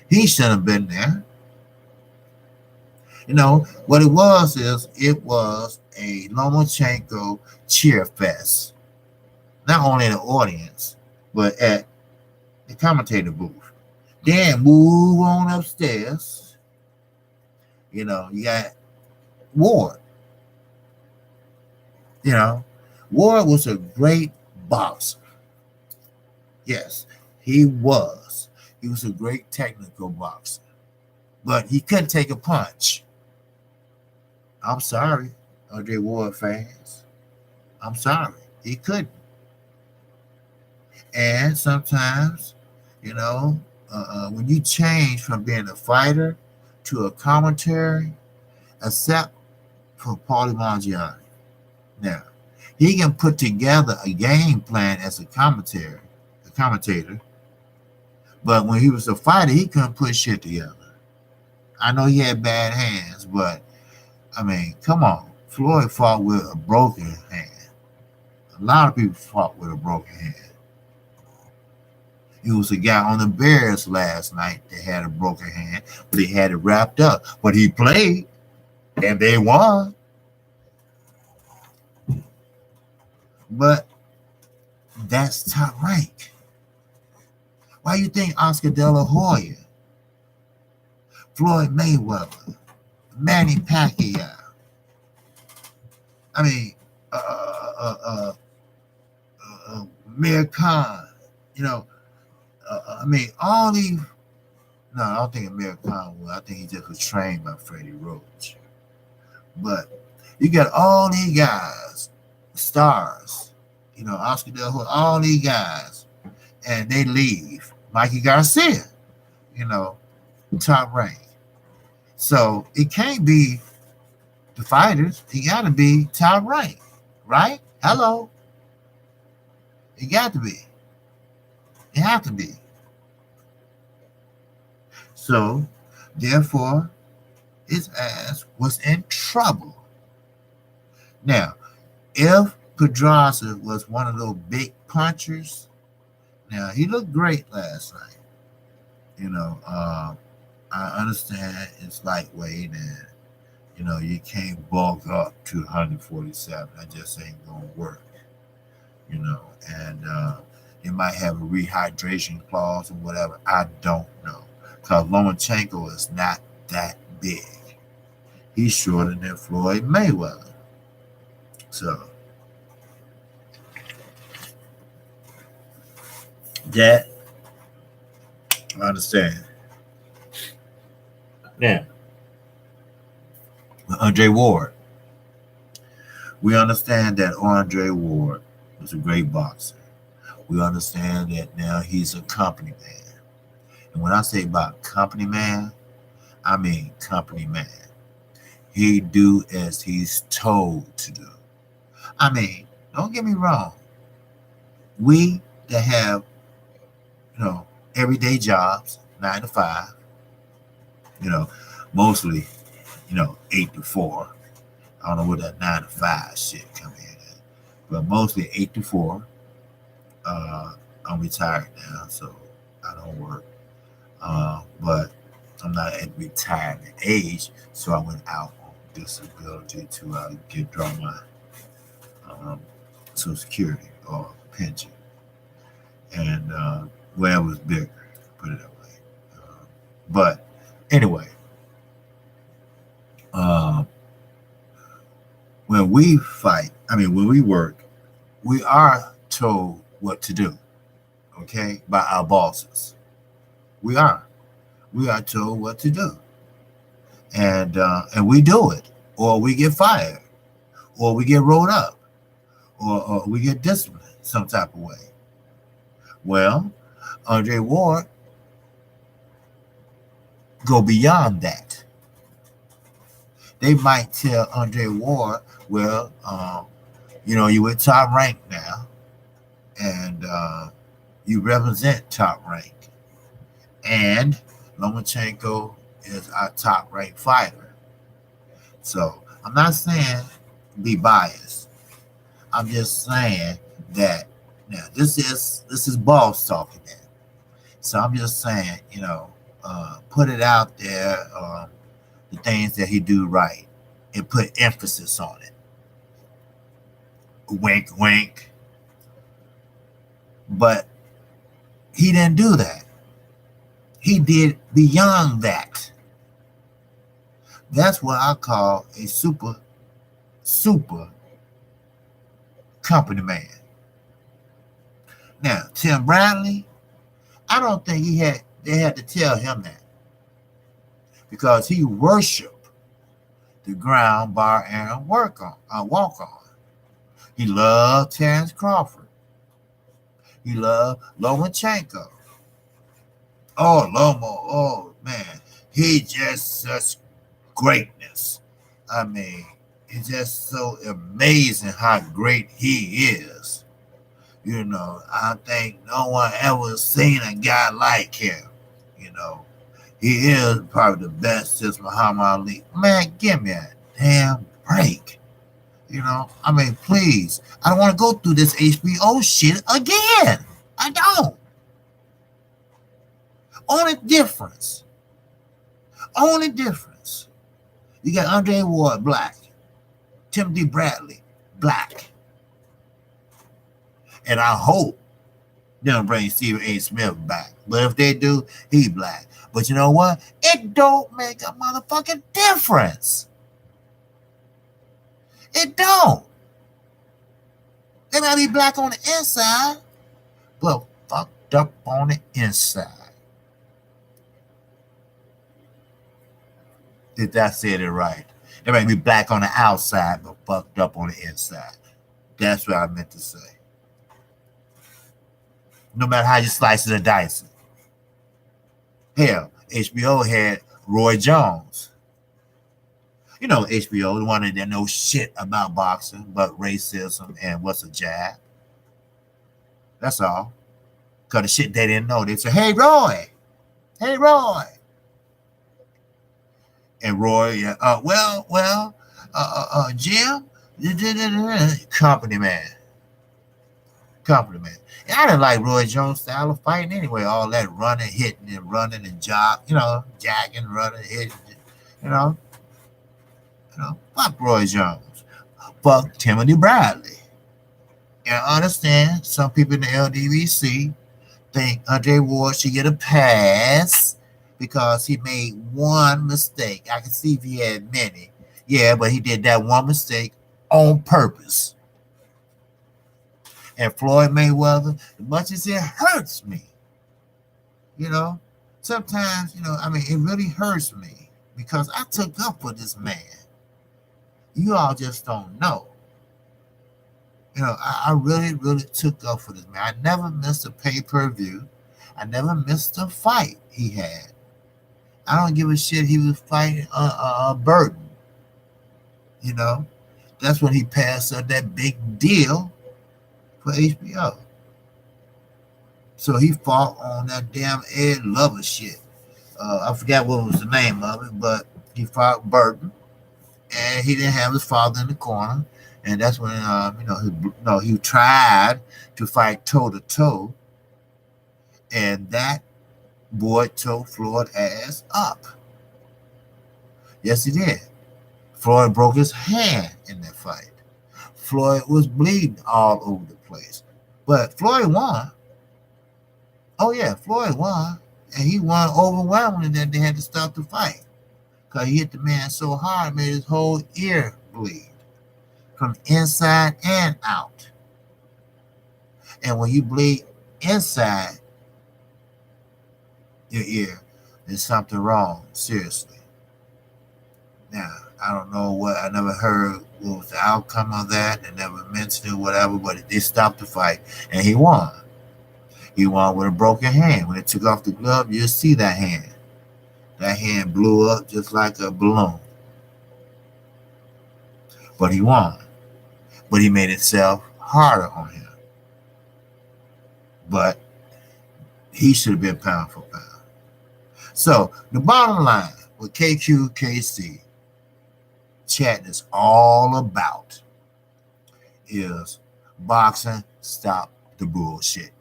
A: He shouldn't have been there. You know, what it was is it was a Lomachenko cheer fest. Not only in the audience, but at the commentator booth. Then move on upstairs. You know, you got Ward. You know, Ward was a great boxer. Yes, he was. He was a great technical boxer. But he couldn't take a punch. I'm sorry, Andre Ward fans. I'm sorry. He couldn't. And sometimes, you know, when you change from being a fighter to a commentary, except for Paulie Malignaggi. Now, he can put together a game plan as a commentator, but when he was a fighter, he couldn't put shit together. I know he had bad hands, but I mean, come on. Floyd fought with a broken hand. A lot of people fought with a broken hand. He was a guy on the Bears last night that had a broken hand, but he had it wrapped up. But he played, and they won. But that's Top Rank. Why you think Oscar De La Hoya, Floyd Mayweather, Manny Pacquiao, I mean, Mir Khan, you know, I mean, all these. No, I don't think Amir Khan will. I think he just was trained by Freddie Roach. But you got all these guys, stars, you know, Oscar De La Hoya, all these guys, and they leave. Mikey Garcia, you know, Top Rank. So it can't be the fighters. It got to be Top Rank, right? Hello. It got to be. It have to be. So, therefore, his ass was in trouble. Now, if Pedraza was one of those big punchers, now he looked great last night. You know, I understand it's lightweight and, you know, you can't bulk up to 147. That just ain't going to work. You know, and it might have a rehydration clause or whatever. I don't know. Because Lomachenko is not that big. He's shorter than Floyd Mayweather. So, that, I understand. Now, Andre Ward. We understand that Andre Ward was a great boxer. We understand that now he's a company man. And when I say about company man, I mean company man. He do as he's told to do. I mean, don't get me wrong. We that have, you know, everyday jobs, 9 to 5, You know, mostly, 8 to 4. I don't know where that 9 to 5 shit come in at, but mostly 8 to 4. I'm retired now, so I don't work. But I'm not at retirement age, so I went out on disability to draw my Social Security or pension, and well, it was bigger, put it that way. But anyway, when we fight, when we work, we are told what to do, okay, by our bosses. We are told what to do, and we do it, or we get fired, or we get rolled up, or we get disciplined some type of way. Well, Andre Ward go beyond that. They might tell Andre Ward, well, you with top rank now, and you represent top rank, and Lomachenko is our top ranked fighter. So I'm not saying be biased. I'm just saying that now this is boss talking there. So I'm just saying, put it out there, the things that he do right, and put emphasis on it. Wink, wink. But he didn't do that. He did beyond that. That's what I call a super company man. Now, Tim Bradley, I don't think they had to tell him that, because he worshiped the ground Bar Aaron walk on. He loved Terrence Crawford. He loved Lomachenko. Oh, Loma, oh man, he just such greatness. It's just so amazing how great he is. I think no one ever seen a guy like him. He is probably the best since Muhammad Ali. Man, give me a damn break. Please. I don't want to go through this HBO shit again. I don't. Only difference. You got Andre Ward, black. Timothy Bradley, black. And I hope they don't bring Stephen A. Smith back. But if they do, he black. But you know what? It don't make a motherfucking difference. It don't. They might be black on the inside, but fucked up on the inside. If I said it right. They might be black on the outside, but fucked up on the inside. That's what I meant to say. No matter how you slice it or dice it. Hell, HBO had Roy Jones. HBO, the one that knows shit about boxing, but racism and what's a jab. That's all. Because the shit they didn't know, they say, hey, Roy. And Roy, Jim, company man. And I didn't like Roy Jones' style of fighting anyway. All that running, hitting, and running and jacking, running, hitting, fuck Roy Jones. Fuck Timothy Bradley. And I understand some people in the LDVC think Andre Ward should get a pass because he made one mistake. I can see if he had many. Yeah, but he did that one mistake on purpose. And Floyd Mayweather, as much as it hurts me, sometimes, it really hurts me because I took up for this man. You all just don't know. I really, really took up for this man. I never missed a pay-per-view. I never missed a fight he had. I don't give a shit he was fighting Burton. That's when he passed up that big deal for HBO. So he fought on that damn Ed Lover shit. I forgot what was the name of it, but he fought Burton, and he didn't have his father in the corner, and that's when he tried to fight toe to toe, and that boy tore Floyd ass up. Yes, he did. Floyd broke his hand in that fight. Floyd was bleeding all over the place, but Floyd won. Oh yeah, Floyd won, and he won overwhelmingly. That they had to stop the fight because he hit the man so hard, it made his whole ear bleed from inside and out. And when you bleed inside your ear, there's something wrong, seriously. Now, I don't know what, I never heard what was the outcome of that. They never mentioned it, whatever, but they stopped the fight, and he won. He won with a broken hand. When they took off the glove, you'll see that hand. That hand blew up just like a balloon. But he won. But he made himself harder on him. But he should have been pound for pound. So the bottom line with KQKC chat is all about is boxing stop the bullshit.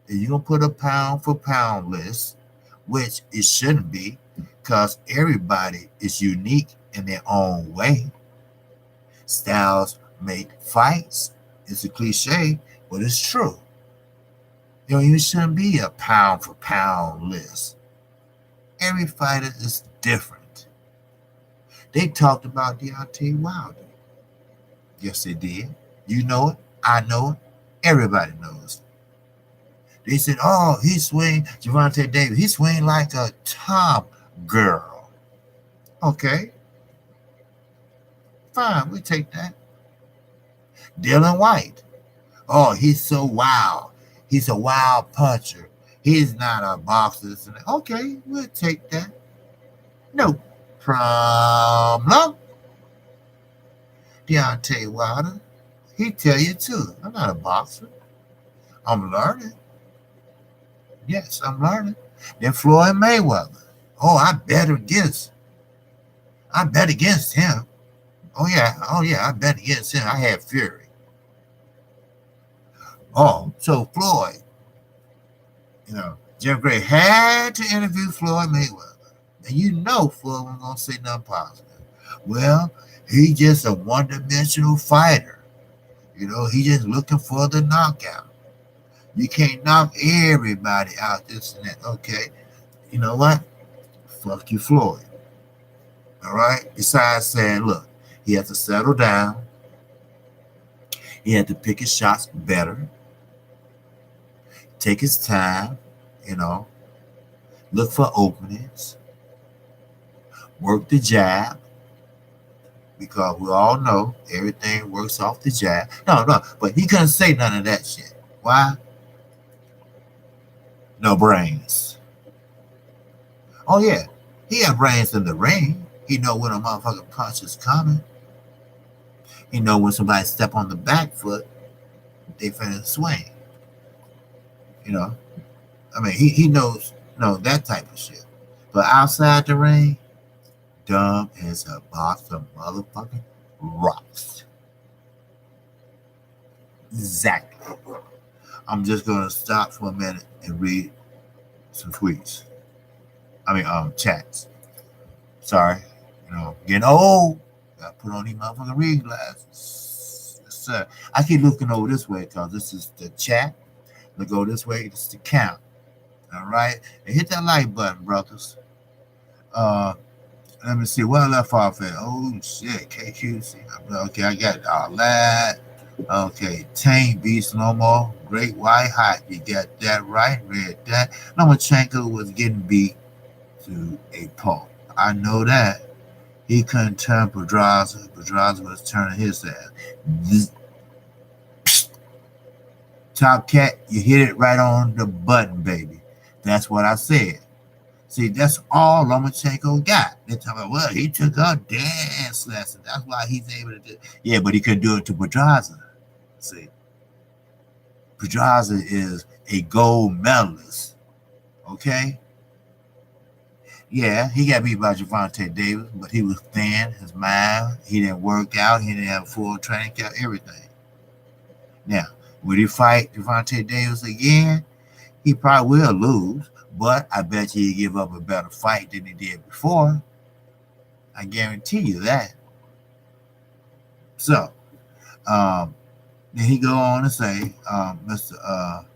A: If you're gonna put a pound for pound list, which it shouldn't be, because everybody is unique in their own way. Styles make fights. It's a cliche, but it's true. You shouldn't be a pound for pound list. Every fighter is different. They talked about Deontay Wilder. Yes, they did. You know it. I know it. Everybody knows it. They said, oh, he swing, Gervonta Davis, he swing like a top girl. Okay. Fine, we take that. Dylan White. Oh, he's so wild. He's a wild puncher. He's not a boxer. Okay, we'll take that. No problem. Deontay Wilder, he tell you too, I'm not a boxer. I'm learning. Yes, I'm learning. Then Floyd Mayweather. Oh, I bet against him. Oh yeah, I bet against him. I had Fury. Oh, so Floyd, Jim Gray had to interview Floyd Mayweather. And Floyd wasn't going to say nothing positive. Well, he's just a one-dimensional fighter. He just looking for the knockout. You can't knock everybody out, this and that. Okay, you know what? Fuck you, Floyd. All right? Besides saying, look, he had to settle down. He had to pick his shots better. Take his time, look for openings. Work the jab. Because we all know everything works off the jab. No, but he couldn't say none of that shit. Why? No brains. Oh yeah, he had brains in the ring. He know when a motherfucking punch is coming. He know when somebody step on the back foot, they finna swing. He knows that type of shit. But outside the ring, dumb as a box of motherfucking rocks. Exactly. I'm just gonna stop for a minute and read some tweets. Chats. Sorry, getting old. Gotta put on these motherfucking reading glasses. Yes, I keep looking over this way because this is the chat. Let's go this way. It's the count. All right, and hit that like button, brothers. Let me see where I left off at. Oh shit, KQC. Okay, I got all that. Okay, Tank beats Loma. Great white hot. You got that right. Read that. Lomachenko was getting beat to a pulp. I know that. He couldn't turn Pedraza. Pedraza was turning his ass. Top Cat, you hit it right on the button, baby. That's what I said. See, that's all Lomachenko got. They're talking about, well, he took a dance lesson. That's why he's able to do it. Yeah, but he couldn't do it to Pedraza. See, Pedraza is a gold medalist. Okay? Yeah, he got beat by Javante Davis, but he was thin, his mind, he didn't work out, he didn't have full training camp, everything. Now, would he fight Javante Davis again? He probably will lose, but I bet you he'd give up a better fight than he did before. I guarantee you that. So, um, then he go on to say, Mr.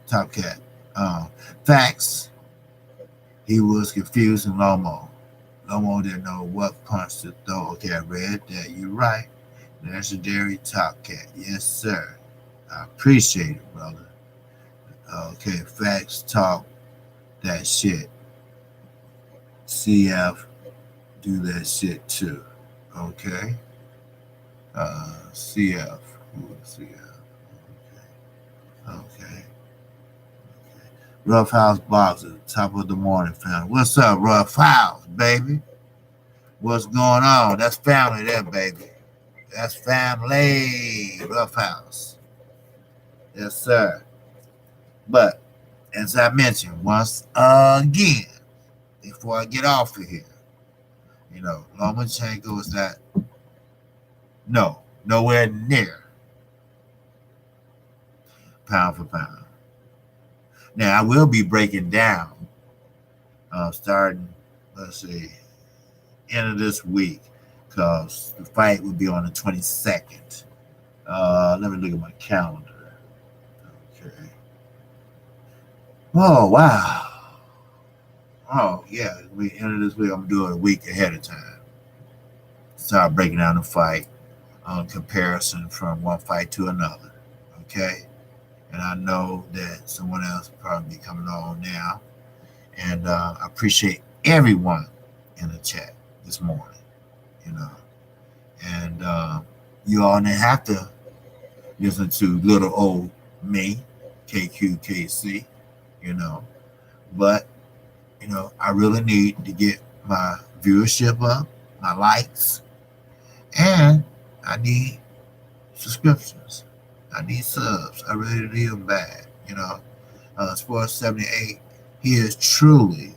A: Top Cat, facts, he was confused in Loma. Loma didn't know what punch to throw. Okay, I read that. You're right. Legendary Top Cat. Yes, sir. I appreciate it, brother. Okay, facts talk that shit. CF do that shit too. Okay. CF. Who is CF? Okay. Okay. Rough House Boxer, top of the morning, family. What's up, Rough House, baby? What's going on? That's family there, baby. That's family. Rough House. Yes, sir. But as I mentioned once again, before I get off of here, Lomachenko is nowhere near pound for pound. Now I will be breaking down starting, let's see, end of this week, because the fight will be on the 22nd. Let me look at my calendar. Okay. Oh wow. Oh yeah, we end of this week. I'm doing it a week ahead of time. Start breaking down the fight on comparison from one fight to another. Okay. And I know that someone else will probably be coming on now. And I appreciate everyone in the chat this morning, you know. And you all didn't have to listen to little old me, KQKC, But, I really need to get my viewership up, my likes, and I need subscriptions. I need subs. I really need them bad, Sports 78, he is truly,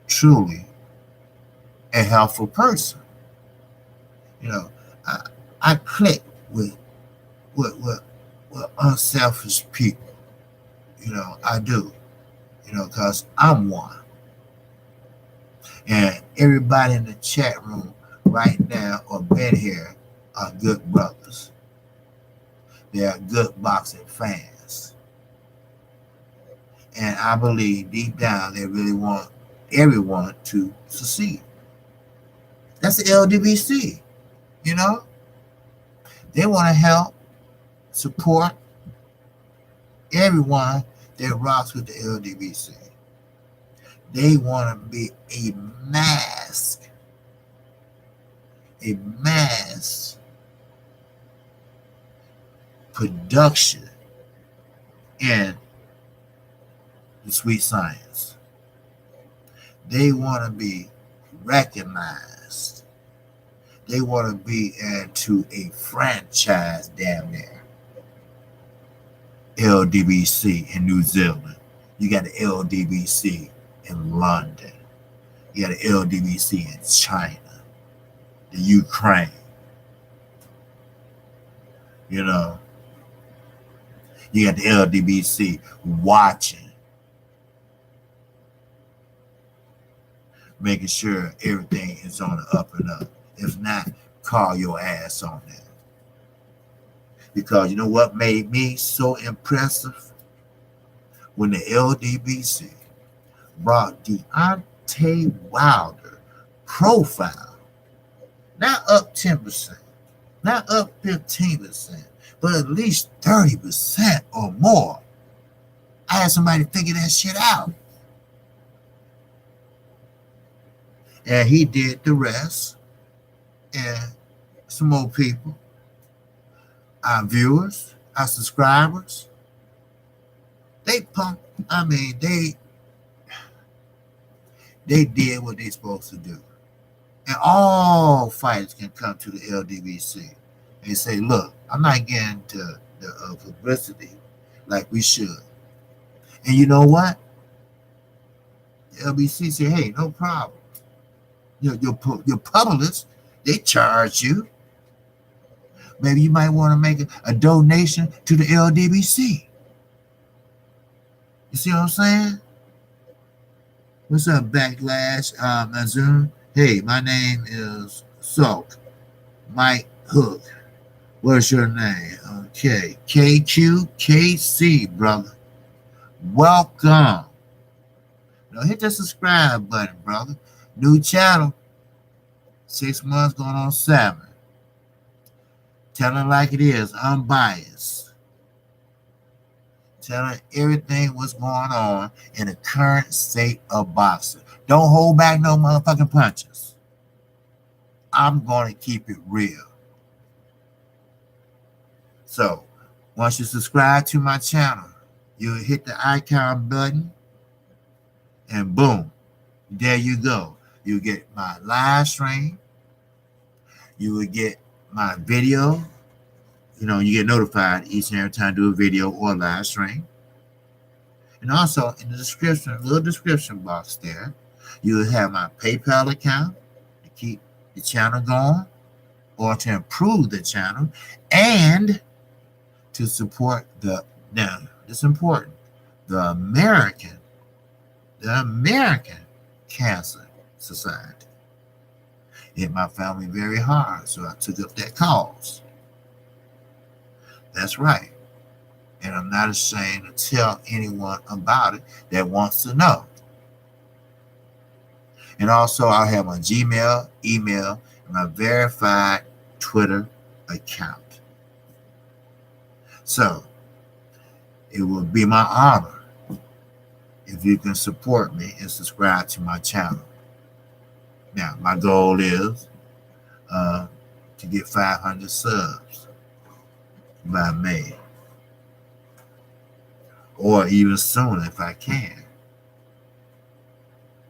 A: truly a helpful person. I click with unselfish people. I do. Because I'm one. And everybody in the chat room right now or been here are good brothers. They are good boxing fans. And I believe deep down they really want everyone to succeed. That's the LDBC, They want to help, support everyone that rocks with the LDBC. They want to be a mass production in the sweet science. They want to be recognized. They want to be into a franchise damn near. LDBC in New Zealand. You got the LDBC in London. You got the LDBC in China, the Ukraine. You got the LDBC watching, making sure everything is on the up and up. If not, call your ass on that. Because you know what made me so impressive? When the LDBC brought Deontay Wilder profile, not up 10%, not up 15%, but at least 30% or more. I had somebody figure that shit out. And he did the rest. And some more people, our viewers, our subscribers, they did what they supposed to do. And all fighters can come to the LDBC and say, look, I'm not getting to the publicity like we should. And you know what? LBC said, hey, no problem. Your publicists, they charge you. Maybe you might want to make a donation to the LDBC. You see what I'm saying? What's up, Backlash? Zoom. Hey, my name is Sulk. Mike Hook. What's your name? Okay. KQKC, brother. Welcome. Now hit the subscribe button, brother. New channel. 6 months going on 7. Telling like it is, unbiased. Telling everything what's going on in the current state of boxing. Don't hold back no motherfucking punches. I'm going to keep it real. So, once you subscribe to my channel, you hit the icon button, and boom, there you go. You get my live stream. You will get my video. You get notified each and every time I do a video or live stream. And also in the description, little description box there, you will have my PayPal account to keep the channel going or to improve the channel and to support now, it's important, the American Cancer Society. It hit my family very hard, so I took up that cause. That's right. And I'm not ashamed to tell anyone about it that wants to know. And also, I'll have my Gmail, email, and my verified Twitter account. So, it will be my honor if you can support me and subscribe to my channel. Now, my goal is to get 500 subs by May, or even sooner if I can.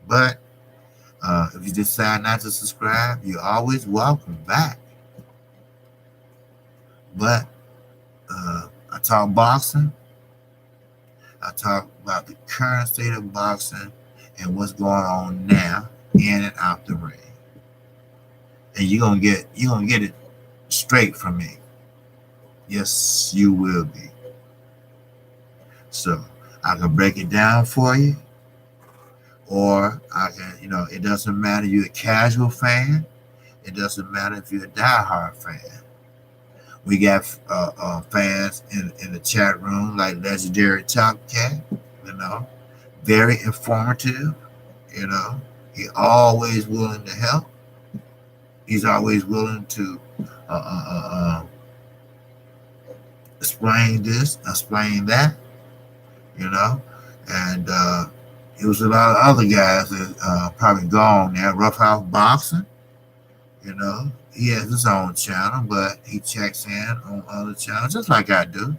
A: But if you decide not to subscribe, you're always welcome back. But I talk boxing. I talk about the current state of boxing and what's going on now in and out the ring. And you're gonna get it straight from me. Yes, you will be. So I can break it down for you, or I can, it doesn't matter if you're a casual fan. It doesn't matter if you're a diehard fan. We got fans in the chat room like Legendary Top Cat, very informative, He always willing to help. He's always willing to explain this, explain that, and it was a lot of other guys that probably gone there. Rough House Boxing, he has his own channel, but he checks in on other channels just like I do.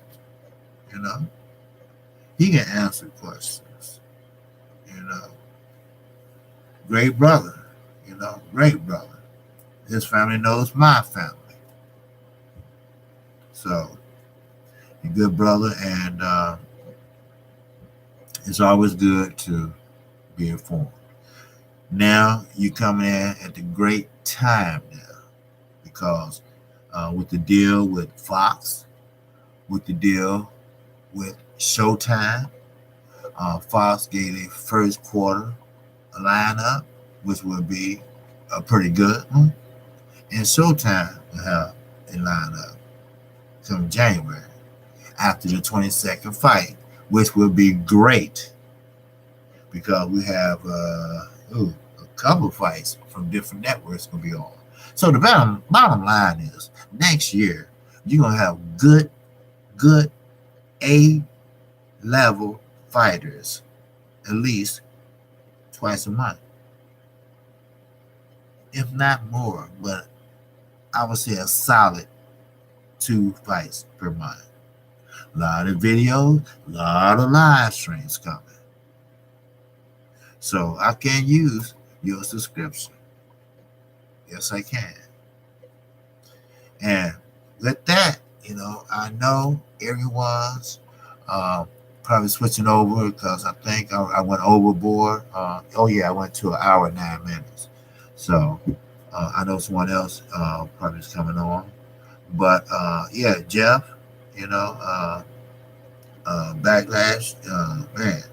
A: He can answer questions. Great brother. Great brother. His family knows my family. So, a good brother, and it's always good to be informed. Now, you're coming in at the great time now, because with the deal with Fox, with the deal with Showtime, Fox gave a first quarter lineup, which will be a pretty good one, and Showtime will have a lineup come January after the 22nd fight, which will be great because we have a couple of fights from different networks going to be on. So the bottom line is, next year you're going to have good A-level fighters at least twice a month, if not more, but I would say a solid 2 fights per month. A lot of videos, a lot of live streams coming. So I can use your subscription. Yes, I can. And with that, I know everyone's probably switching over because I think I went overboard. Oh yeah, I went to an hour and 9 minutes. So I know someone else probably is coming on. But yeah, Jeff, you know, Backlash, man,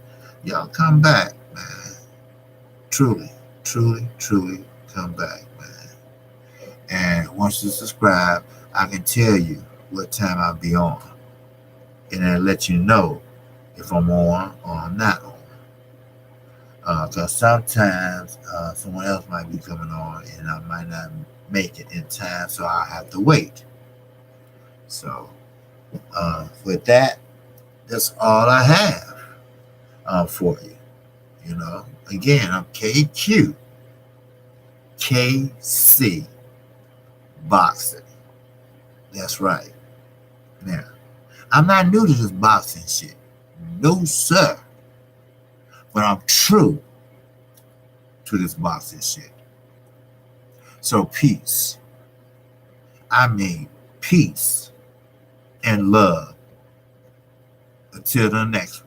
A: y'all come back, man. Truly, truly, truly come back, man. And once you subscribe, I can tell you what time I'll be on. And I'll let you know if I'm on or I'm not on. Because sometimes someone else might be coming on and I might not make it in time, so I'll have to wait. So with that, that's all I have for you. You know, again, I'm KQ, KC Boxing. That's right. Now, I'm not new to this boxing shit. No, sir. But I'm true to this boxing shit. So peace. I mean peace and love. Until the next one.